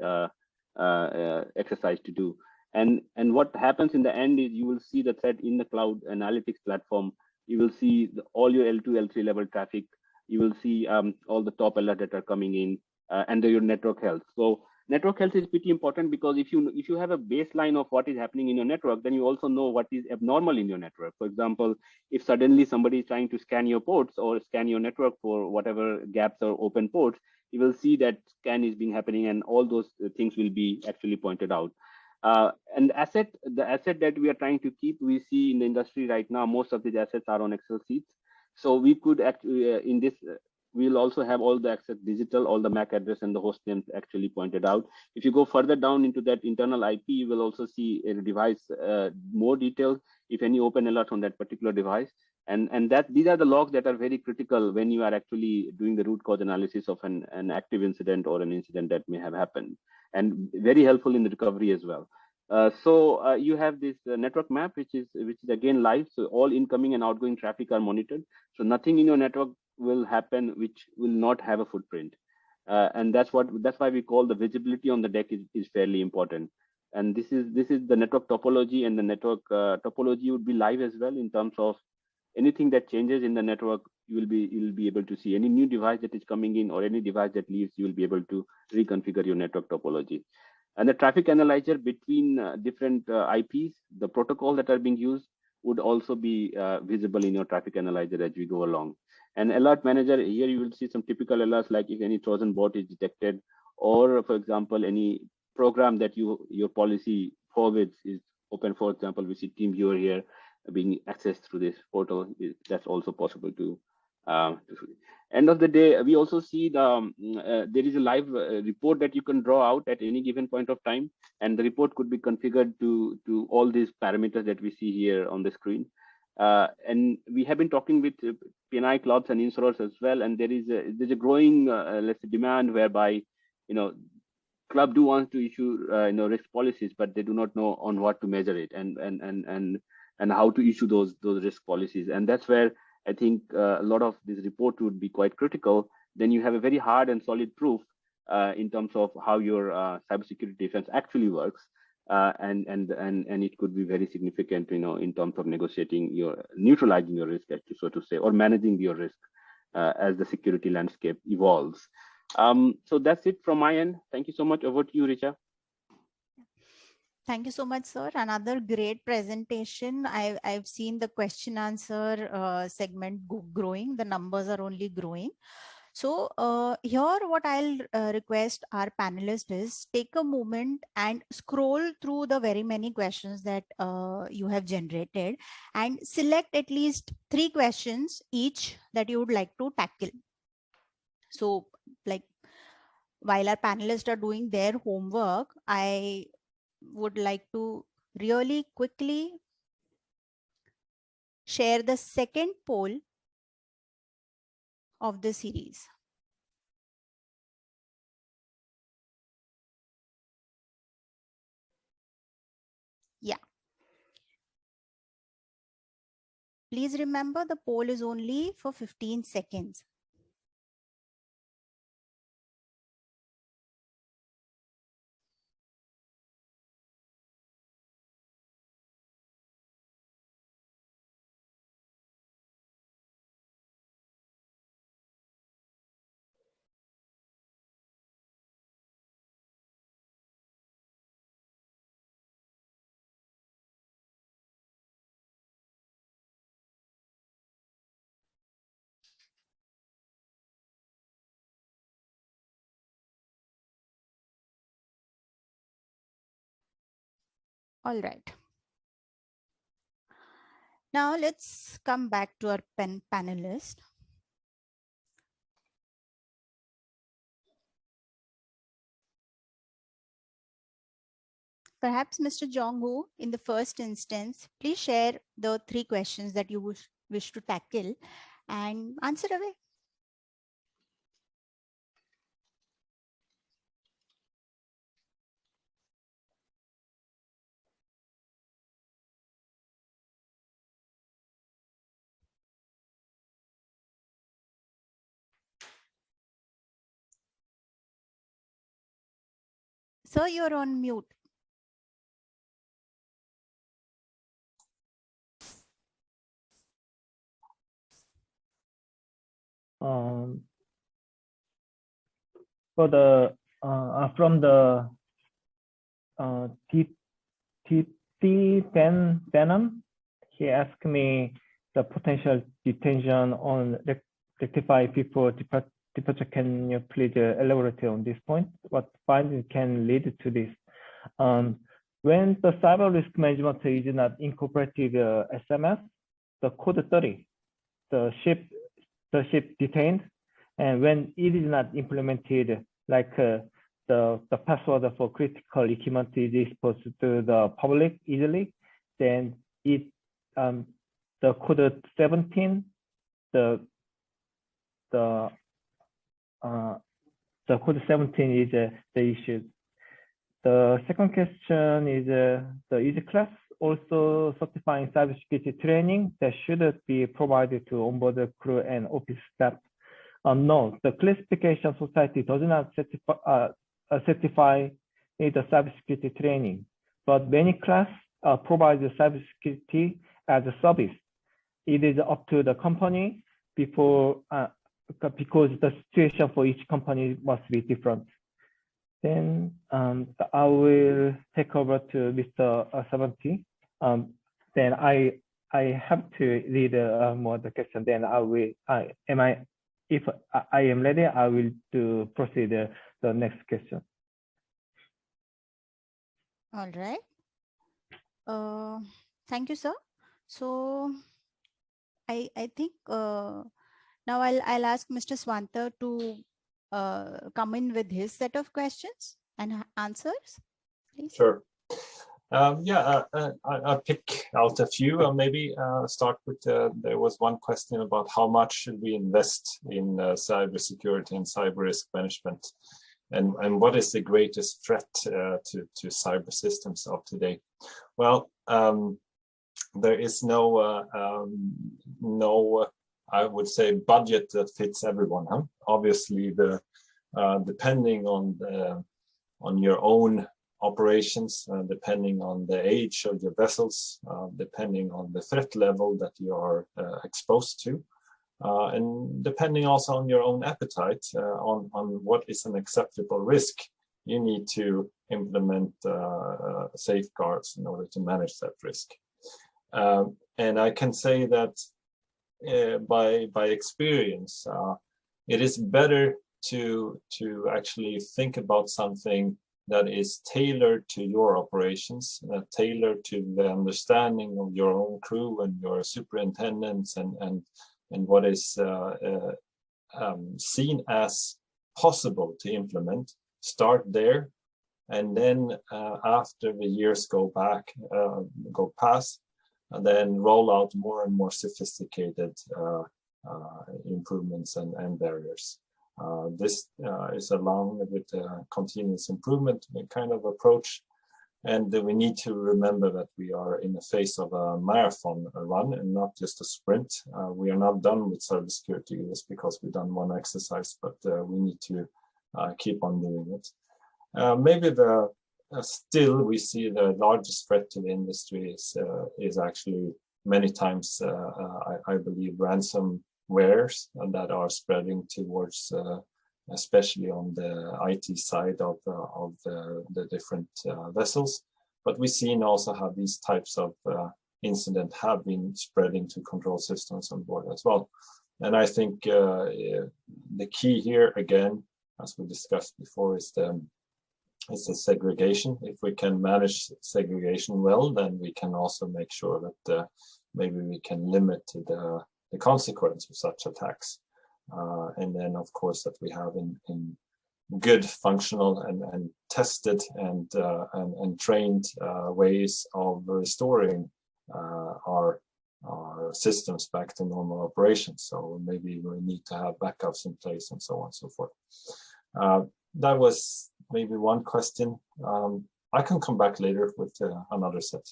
exercise to do. And what happens in the end is you will see the threat in the cloud analytics platform. You will see all your L2, L3 level traffic. You will see all the top alerts that are coming in, and your network health. So network health is pretty important, because if you have a baseline of what is happening in your network, then you also know what is abnormal in your network. For example, if suddenly somebody is trying to scan your ports or scan your network for whatever gaps or open ports, you will see that scan is being happening, and all those things will be actually pointed out. And the asset that we are trying to keep, we see in the industry right now, most of these assets are on Excel sheets. So we could actually, in this, we'll also have all the access digital, all the MAC address and the host names actually pointed out. If you go further down into that internal IP, you will also see a device, more details, if any open alerts on that particular device. And that these are the logs that are very critical when you are actually doing the root cause analysis of an active incident or an incident that may have happened, and very helpful in the recovery as well. So you have this network map, which is again live. So all incoming and outgoing traffic are monitored. So nothing in your network will happen which will not have a footprint. And that's why we call the visibility on the deck is fairly important. And this is the network topology, and the network topology would be live as well in terms of anything that changes in the network. You will be able to see any new device that is coming in or any device that leaves. You will be able to reconfigure your network topology. And the traffic analyzer between different IPs, the protocol that are being used would also be visible in your traffic analyzer as we go along. And alert manager, here you will see some typical alerts, like if any Trojan bot is detected, or for example, any program that your policy forwards is open. For example, we see TeamViewer here being accessed through this portal. That's also possible to end of the day. We also see there is a live report that you can draw out at any given point of time, and the report could be configured to all these parameters that we see here on the screen. And we have been talking with P&I clubs and insurers as well, and there's a growing let's say demand whereby club do want to issue risk policies, but they do not know on what to measure it and how to issue those risk policies. And that's where I think a lot of this report would be quite critical. Then you have a very hard and solid proof in terms of how your cybersecurity defense actually works, and it could be very significant, in terms of neutralizing your risk, so to say, or managing your risk as the security landscape evolves. So that's it from my end. Thank you so much. Over to you, Richa. Thank you so much, sir. Another great presentation. I've seen the question answer segment growing. The numbers are only growing. So here what I'll request our panelists is take a moment and scroll through the very many questions that you have generated and select at least 3 questions each that you would like to tackle. So like while our panelists are doing their homework, I would like to really quickly share the second poll of the series. Yeah. Please remember the poll is only for 15 seconds. All right. Now let's come back to our panelist. Perhaps Mr. Jong-Woo, in the first instance, please share the 3 questions that you wish to tackle and answer away. Sir, you're on mute. For the from the Venom, he asked me the potential detention on rectify before departure. Can you please elaborate on this point? What findings can lead to this? When the cyber risk management is not incorporated SMS, the code 30, the ship detained, and when it is not implemented, like the password for critical equipment is exposed to the public easily, then it the code 17, the code 17 is the issue. The second question is the EASY class also certifying cybersecurity training that should be provided to onboard crew and office staff. No, the classification society does not certify the cybersecurity training, but many classes provide the cybersecurity as a service. It is up to the company because the situation for each company must be different. Then I will take over to Mr. Savanti. Then I have to read more the question. Then if I am ready, I will proceed the next question. All right. Thank you, sir. So I think now I'll ask Mr. Swanta to come in with his set of questions and answers, please. Sure. I'll pick out a few. Maybe start with there was one question about how much should we invest in cybersecurity and cyber risk management, and what is the greatest threat to cyber systems of today? Well, there is no I would say budget that fits everyone. Obviously, depending on your own operations, depending on the age of your vessels, depending on the threat level that you are exposed to, and depending also on your own appetite on what is an acceptable risk, you need to implement safeguards in order to manage that risk. And I can say that by experience, it is better to actually think about something that is tailored to your operations, tailored to the understanding of your own crew and your superintendents and what is seen as possible to implement. Start there, and then after the years go past, and then roll out more and more sophisticated improvements and barriers. This is along with continuous improvement kind of approach, and we need to remember that we are in the face of a marathon run and not just a sprint. We are not done with cybersecurity just because we've done one exercise, but we need to keep on doing it. Maybe still we see the largest threat to the industry is actually many times I believe ransomwares that are spreading towards especially on the IT side of the different vessels, but we've seen also how these types of incidents have been spreading to control systems on board as well. And I think the key here again, as we discussed before, is the segregation. If we can manage segregation well, then we can also make sure that maybe we can limit the consequence of such attacks. And then, of course, that we have in good, functional, and tested and trained ways of restoring our systems back to normal operations. So maybe we need to have backups in place and so on and so forth. That was maybe one question. I can come back later with another set.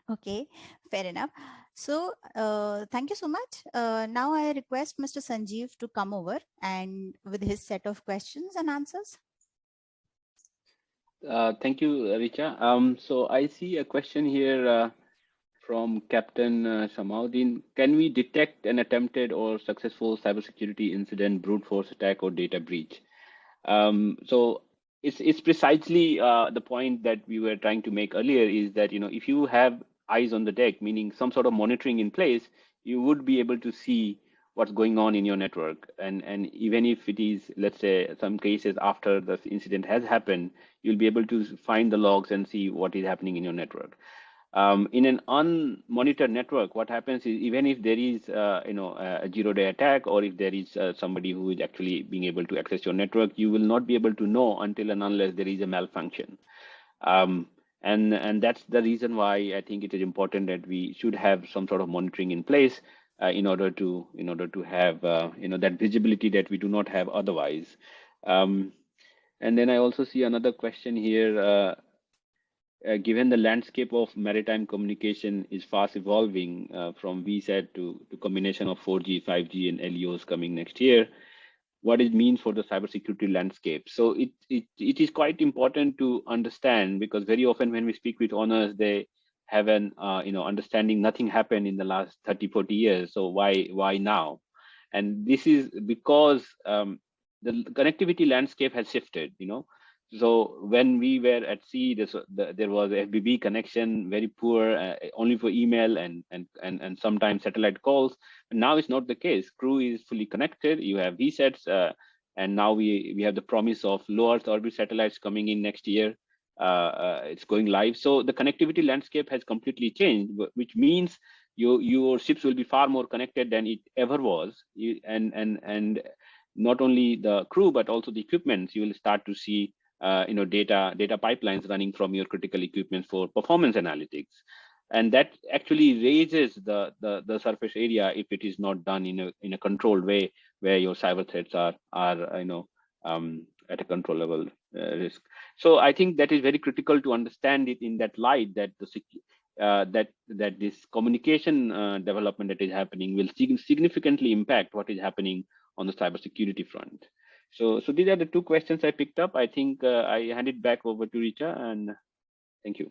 Okay, fair enough. So thank you so much. Now I request Mr. Sanjeev to come over and with his set of questions and answers. Thank you, Richa. So I see a question here from Captain Shamauddin. Can we detect an attempted or successful cybersecurity incident, brute force attack, or data breach? So it's precisely the point that we were trying to make earlier, is that if you have eyes on the deck, meaning some sort of monitoring in place, you would be able to see what's going on in your network. And even if it is, let's say, some cases after the incident has happened, you'll be able to find the logs and see what is happening in your network. In an unmonitored network, what happens is, even if there is a 0-day attack, or if there is somebody who is actually being able to access your network, you will not be able to know until and unless there is a malfunction. And that's the reason why I think it is important that we should have some sort of monitoring in place in order to have that visibility that we do not have otherwise. And then I also see another question here. Given the landscape of maritime communication is fast evolving from VSAT to combination of 4G, 5G, and LEOs coming next year, what it means for the cybersecurity landscape. So it is quite important to understand, because very often when we speak with owners, they have an understanding nothing happened in the last 30, 40 years. So why now? And this is because the connectivity landscape has shifted. So when we were at sea, there was a FBB connection, very poor, only for email and sometimes satellite calls. But now it's not the case. Crew is fully connected. You have VSATs, and now we have the promise of low Earth orbit satellites coming in next year. It's going live. So the connectivity landscape has completely changed, which means your ships will be far more connected than it ever was. And not only the crew, but also the equipment. You will start to see data pipelines running from your critical equipment for performance analytics, and that actually raises the surface area if it is not done in a controlled way, where your cyber threats are at a control level risk. So I think that is very critical to understand it in that light, that that this communication development that is happening will significantly impact what is happening on the cybersecurity front. So these are the two questions I picked up. I think I hand it back over to Richa, and thank you.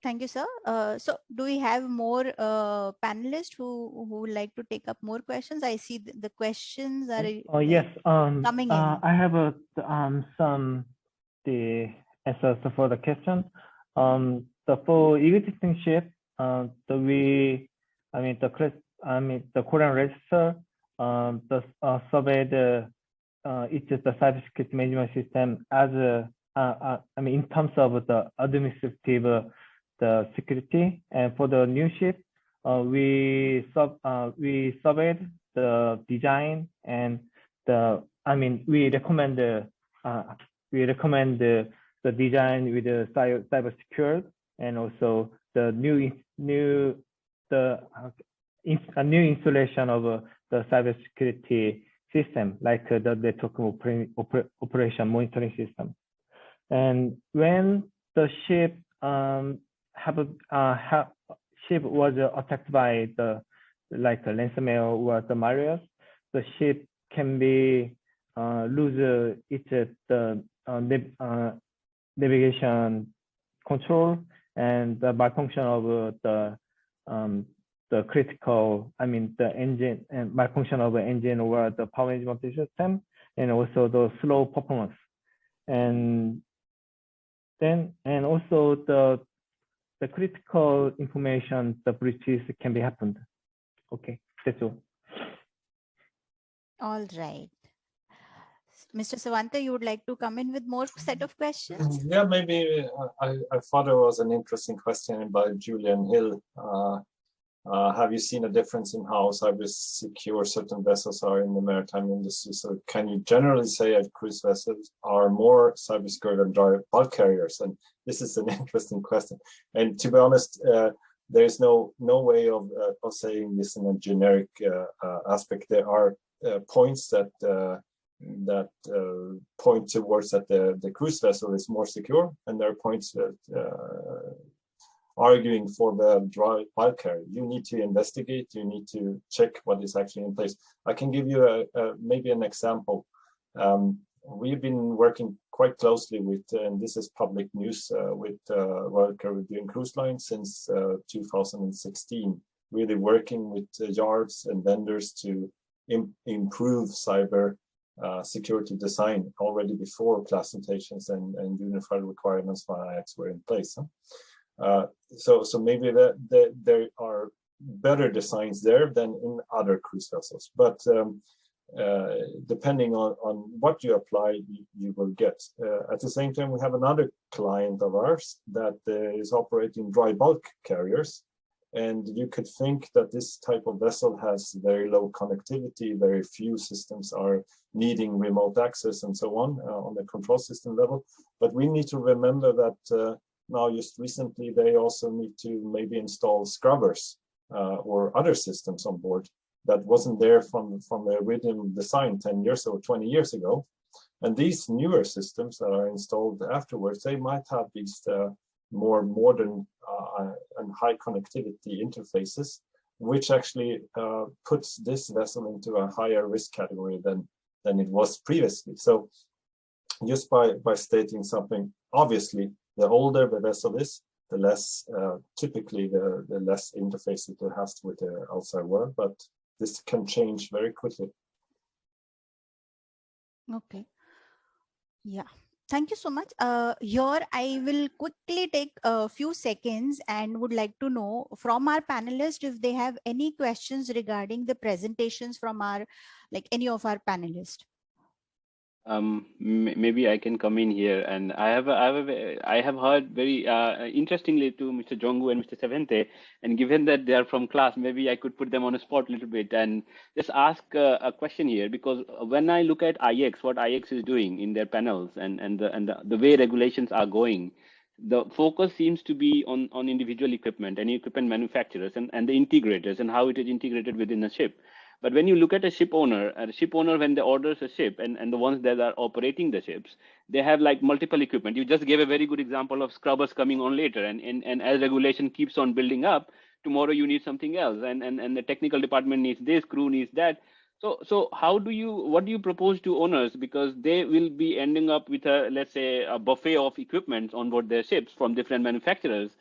Thank you, sir. So do we have more panelists who would like to take up more questions? I see the questions are yes. coming in. I have some the answers for the question. For existing ship, the Korean register surveyed it's just the cybersecurity management system as in terms of the administrative the security. And for the new ship, we surveyed the design and we recommend the design with the cyber secured, and also the new installation of the cybersecurity system, like the network operation monitoring system. And when the ship ship was attacked by the ransomware or the malware, the ship can be lose its navigation control and the malfunction of the critical, the engine, and malfunction of the engine or the power management system, and also the slow performance. And also the critical information, the breaches can be happened. Okay, that's all. All right. Mr. Savante, you would like to come in with more set of questions? Yeah, maybe I thought it was an interesting question by Julian Hill. Have you seen a difference in how cyber secure certain vessels are in the maritime industry? So can you generally say that cruise vessels are more cyber secure than dry bulk carriers? And this is an interesting question. And to be honest, there is no way of saying this in a generic aspect. There are points that point towards that the cruise vessel is more secure, and there are points that arguing for the dry bulk carrier. You need to investigate, you need to check what is actually in place. I can give you maybe an example. We've been working quite closely with, and this is public news, with Royal Caribbean Cruise Line since 2016, really working with yards and vendors to improve cyber security design already before classifications and unified requirements for IX were in place. So maybe there are better designs there than in other cruise vessels, but depending on what you apply, you will get. At the same time, we have another client of ours that is operating dry bulk carriers, and you could think that this type of vessel has very low connectivity, very few systems are needing remote access and so on the control system level. But we need to remember that now just recently they also need to maybe install scrubbers or other systems on board that wasn't there from the original design 10 years or 20 years ago. And these newer systems that are installed afterwards, they might have these more modern and high connectivity interfaces, which actually puts this vessel into a higher risk category than it was previously. So just by stating something, obviously, the older the vessel is, the less typically the less interface it has with the outside world, but this can change very quickly. Okay. Yeah. Thank you so much. Here, I will quickly take a few seconds and would like to know from our panelists if they have any questions regarding the presentations from our, like any of our panelists. Maybe I can come in here, and I have heard very interestingly to Mr. Jongu and Mr. Savente, and given that they are from class, maybe I could put them on a spot a little bit and just ask a question here, because when I look at IX, what IX is doing in their panels and the way regulations are going, the focus seems to be on individual equipment and equipment manufacturers and the integrators and how it is integrated within a ship. But when you look at a ship owner, when they orders a ship and the ones that are operating the ships, they have like multiple equipment. You just gave a very good example of scrubbers coming on later. And as regulation keeps on building up, tomorrow you need something else. And the technical department needs this, crew needs that. So what do you propose to owners? Because they will be ending up with let's say a buffet of equipment on board their ships from different manufacturers.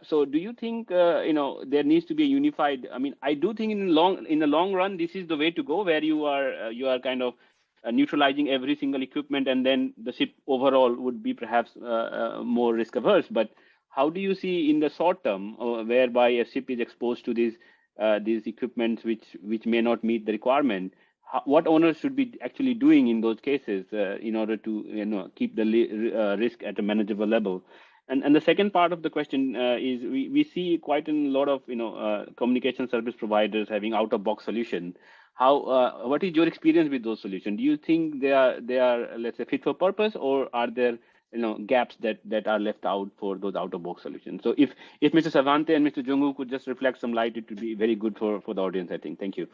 So do you think there needs to be a unified? I mean, I do think in the long run, this is the way to go, where you are kind of neutralizing every single equipment, and then the ship overall would be perhaps more risk averse. But how do you see in the short term, whereby a ship is exposed to these equipments which may not meet the requirement? What owners should be actually doing in those cases in order to keep the risk at a manageable level? And the second part of the question is we see quite a lot of communication service providers having out-of-box solution. What is your experience with those solutions? Do you think they are let's say fit for purpose, or are there gaps that are left out for those out-of-box solutions? So if Mr. Savante and Mr. Jongu could just reflect some light, it would be very good for the audience, I think. Thank you.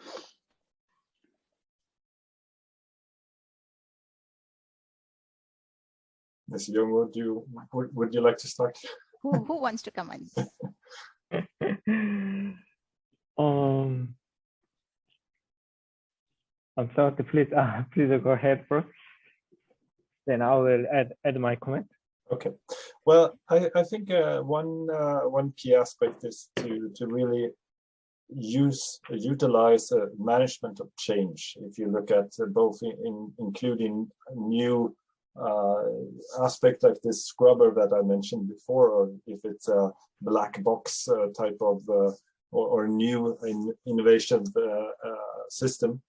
Mr. Jongu, would you like to start? Who wants to come in? I'm sorry, please go ahead first. Then I will add my comment. Okay. Well, I think one key aspect is to really utilize management of change. If you look at both including new aspect like this scrubber that I mentioned before, or if it's a black box type of or new innovation system,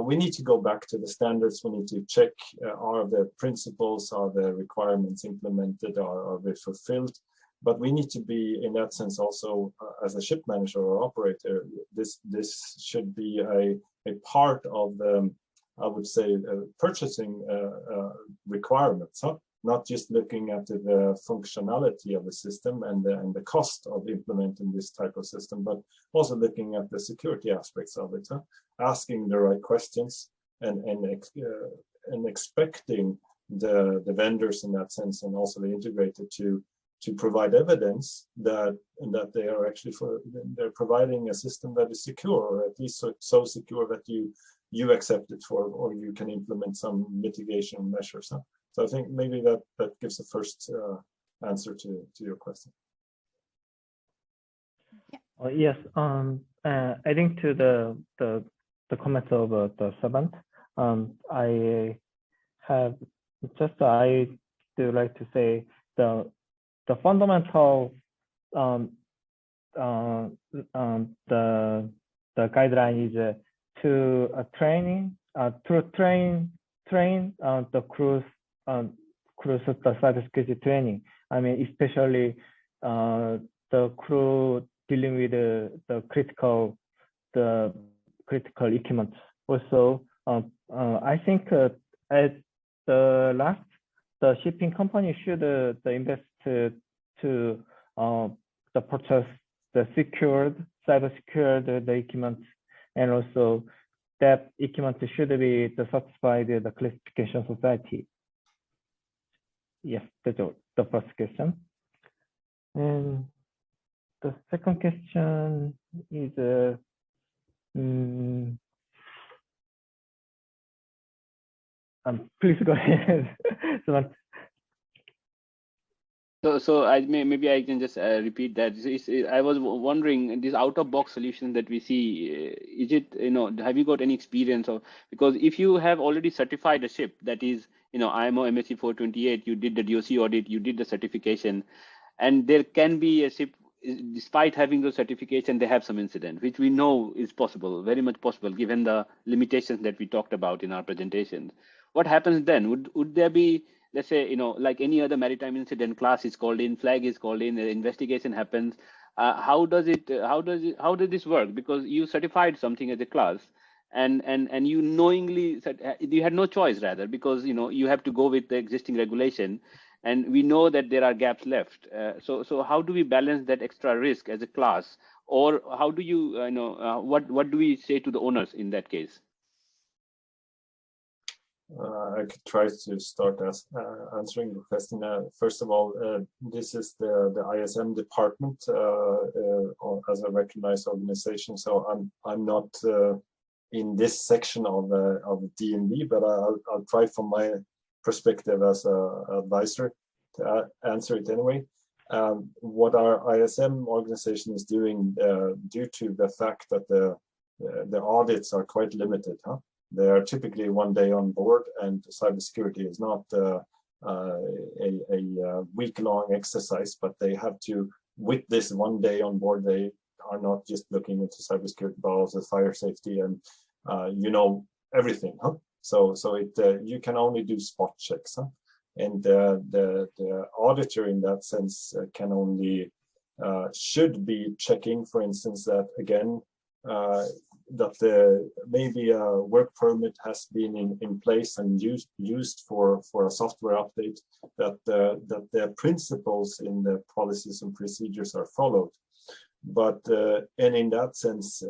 we need to go back to the standards. We need to check are the principles, are the requirements implemented, are they fulfilled? But we need to be, in that sense, also as a ship manager or operator, this should be a part of the, I would say, purchasing requirements, huh? Not just looking at the functionality of the system and the cost of implementing this type of system, but also looking at the security aspects of it, huh? Asking the right questions and expecting the vendors in that sense, and also the integrator to provide evidence that they are actually they're providing a system that is secure, or at least so secure that you accept it for, or you can implement some mitigation measures. Huh? So I think maybe that gives the first answer to your question. Yeah. Yes. Adding to the comments of the servant, I do like to say the fundamental the guideline is to train the crews the cybersecurity training. I mean, especially the crew dealing with the critical equipment. Also, I think at the last, the shipping company should invest to the purchase the cyber-secured the equipment, and also that equipment should be satisfied the classification society. Yes, that's all, the first question. And the second question is please go ahead. So maybe I can just repeat that. I was wondering, this out-of-box solution that we see, is it, have you got any experience of, because if you have already certified a ship that is, IMO MSC 428, you did the DOC audit, you did the certification, and there can be a ship, despite having those certification, they have some incident, which we know is possible, very much possible, given the limitations that we talked about in our presentation. What happens then? Would there be, let's say, like any other maritime incident, class is called in, flag is called in, the investigation happens. How does this work? Because you certified something as a class, and you knowingly said you had no choice, rather, because you have to go with the existing regulation, and we know that there are gaps left. So how do we balance that extra risk as a class, or how do you what do we say to the owners in that case? I could try to start answering the question. First of all, this is the ISM department as a recognized organization. So I'm not in this section of DNV, but I'll try from my perspective as an advisor to answer it anyway. What our ISM organization is doing, due to the fact that the audits are quite limited, they are typically 1 day on board, and cybersecurity is not a week-long exercise, but they have to, with this 1 day on board, they are not just looking into cybersecurity, but also fire safety and everything. So you can only do spot checks, and the auditor in that sense can only should be checking, for instance, that again. That maybe a work permit has been in place and used for a software update, that the principles in the policies and procedures are followed. But and in that sense,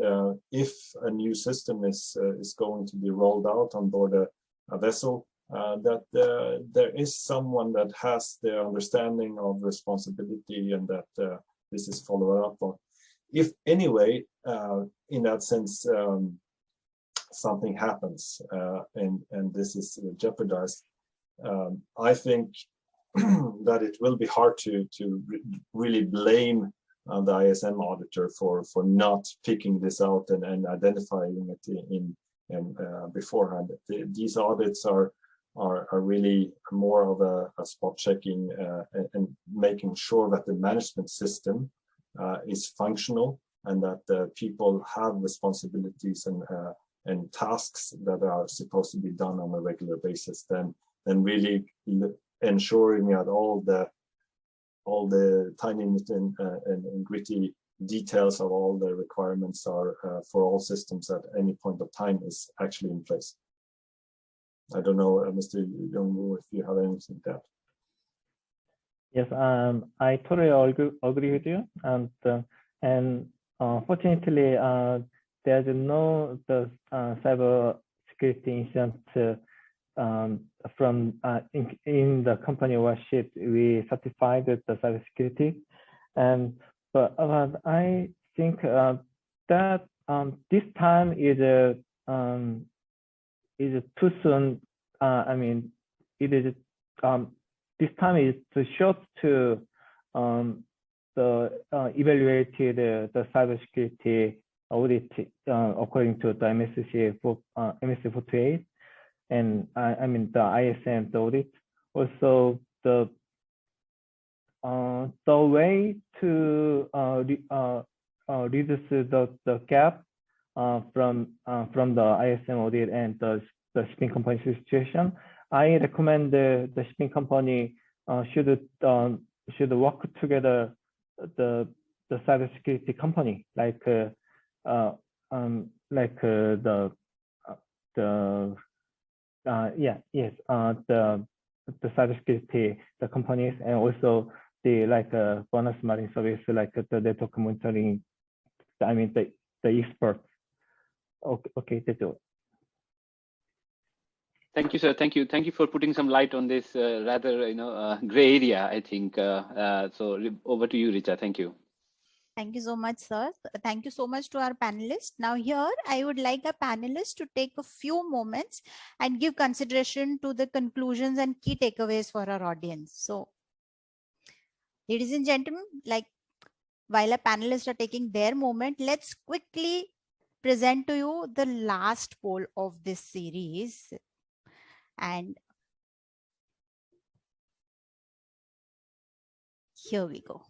if a new system is going to be rolled out on board a vessel, that there is someone that has the understanding of responsibility, and that this is followed up on. If anyway, in that sense, something happens and this is jeopardized, I think that it will be hard to really blame the ISM auditor for not picking this out and identifying it in beforehand. These audits are really more of a spot checking and making sure that the management system is functional, and that people have responsibilities and tasks that are supposed to be done on a regular basis. Then really ensuring that all the tiny and gritty details of all the requirements are for all systems at any point of time is actually in place. I don't know, Mr. Jong-woo, if you have anything to add. Yes, I totally agree with you, and fortunately, there's no cyber security incident from in the company where we certified the cybersecurity, but I think that this time is too soon. I mean, it is this time is too short to evaluate the cybersecurity audit according to the MSC 428, and I mean the ISM the audit. Also, the way to reduce the gap from the ISM audit and the shipping company situation, I recommend the shipping company should work together the cybersecurity company, like the cybersecurity companies, and also the bonus marine service, like the network monitoring. I mean the experts. Okay, that's all. Thank you, sir. Thank you. Thank you for putting some light on this rather, gray area, I think. So over to you, Richa. Thank you. Thank you so much, sir. Thank you so much to our panelists. Now here, I would like our panelists to take a few moments and give consideration to the conclusions and key takeaways for our audience. So, ladies and gentlemen, like while our panelists are taking their moment, let's quickly present to you the last poll of this series. And here we go.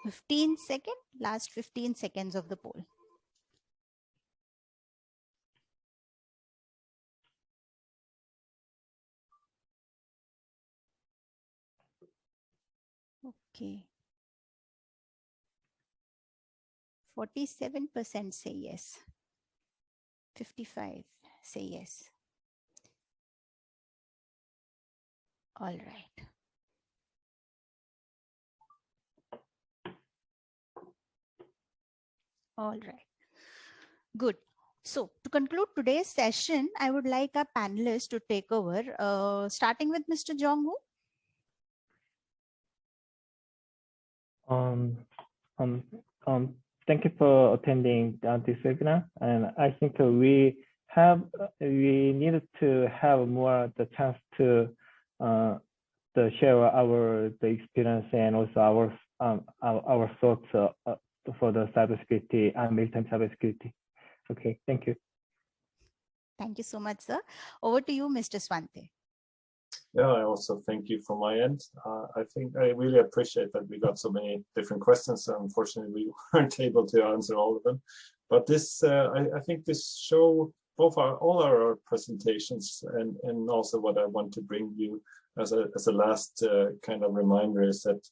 15 seconds, last 15 seconds of the poll. Okay. 47% say yes. 55 say yes. All right. All right. Good. So to conclude today's session, I would like our panelists to take over, starting with Mr. Jong-woo. Thank you for attending this webinar, and I think we needed to have more the chance to share the experience and also our thoughts for the cybersecurity and maritime cybersecurity. Okay, thank you. Thank you so much, sir. Over to you, Mr. Swante. Yeah, I also thank you from my end. I think I really appreciate that we got so many different questions. Unfortunately, we weren't able to answer all of them. But this, I think this show all our presentations and also what I want to bring you as a last kind of reminder is that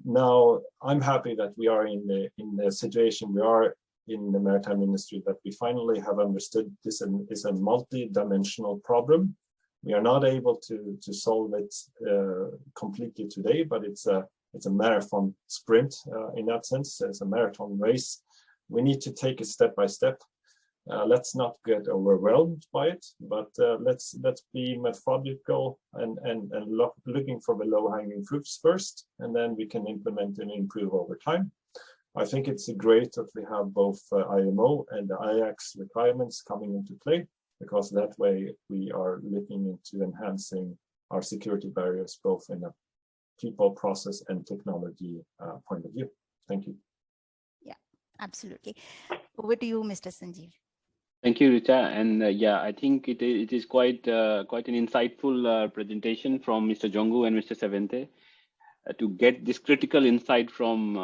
now I'm happy that we are in the situation we are in the maritime industry, that we finally have understood this is a multi-dimensional problem. We are not able to solve it completely today, but it's a marathon sprint in that sense. It's a marathon race. We need to take it step by step. Let's not get overwhelmed by it, but let's be methodical and looking for the low-hanging fruits first, and then we can implement and improve over time. I think it's great that we have both IMO and the IAX requirements coming into play, because that way we are looking into enhancing our security barriers, both in a people, process, and technology point of view. Thank you. Yeah, absolutely. Over to you, Mr. Sanjeev. Thank you, Richa. And yeah, I think it is quite an insightful presentation from Mr. Jong-woo and Mr. Savente. To get this critical insight from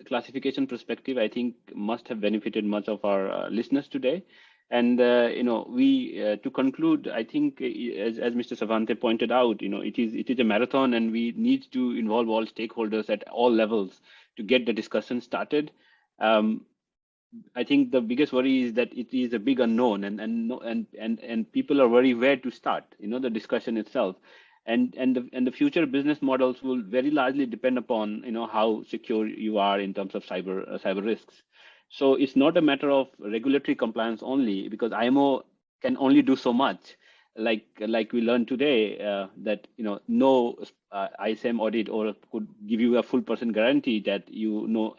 classification perspective, I think must have benefited much of our listeners today. And to conclude, I think as Mr. Savante pointed out, it is a marathon, and we need to involve all stakeholders at all levels to get the discussion started. I think the biggest worry is that it is a big unknown, and people are very where to start. The discussion itself. And the future business models will very largely depend upon how secure you are in terms of cyber risks. So it's not a matter of regulatory compliance only, because IMO can only do so much. Like we learned today, that no ISM audit or could give you a full % guarantee that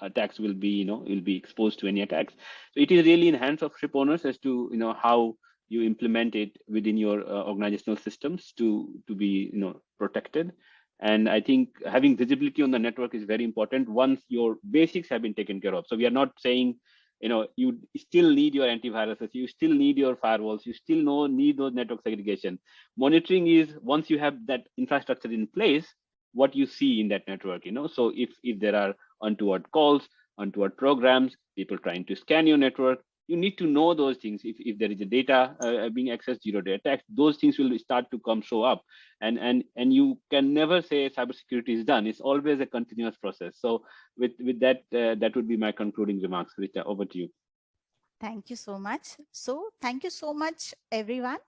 attacks will be exposed to any attacks. So it is really in hands of ship owners as to how you implement it within your organizational systems to be protected. And I think having visibility on the network is very important once your basics have been taken care of. So we are not saying you still need your antiviruses, you still need your firewalls, you still need those network segregation. Monitoring is once you have that infrastructure in place, what you see in that network. So if there are untoward calls, untoward programs, people trying to scan your network, you need to know those things. If there is a data being accessed, zero-day attacks, those things will start to show up. And you can never say cybersecurity is done. It's always a continuous process. So with that, that would be my concluding remarks. Rita, over to you. Thank you so much. So thank you so much, everyone.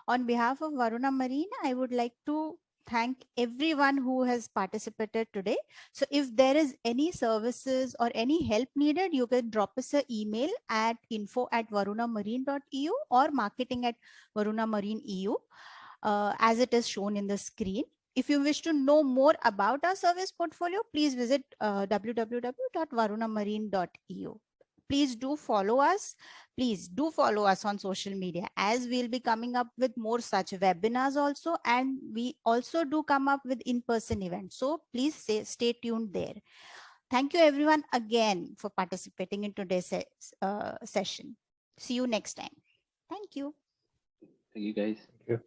On behalf of Varuna Marine, I would like to thank everyone who has participated today. So if there is any services or any help needed, you can drop us an email at info@varunamarine.eu or marketing@varunamarine.eu, as it is shown in the screen. If you wish to know more about our service portfolio, please visit www.varunamarine.eu. Please do follow us. Please do follow us on social media, as we'll be coming up with more such webinars also, and we also do come up with in-person events. So please stay tuned there. Thank you everyone again for participating in today's session. See you next time. Thank you. Thank you, guys. Thank you.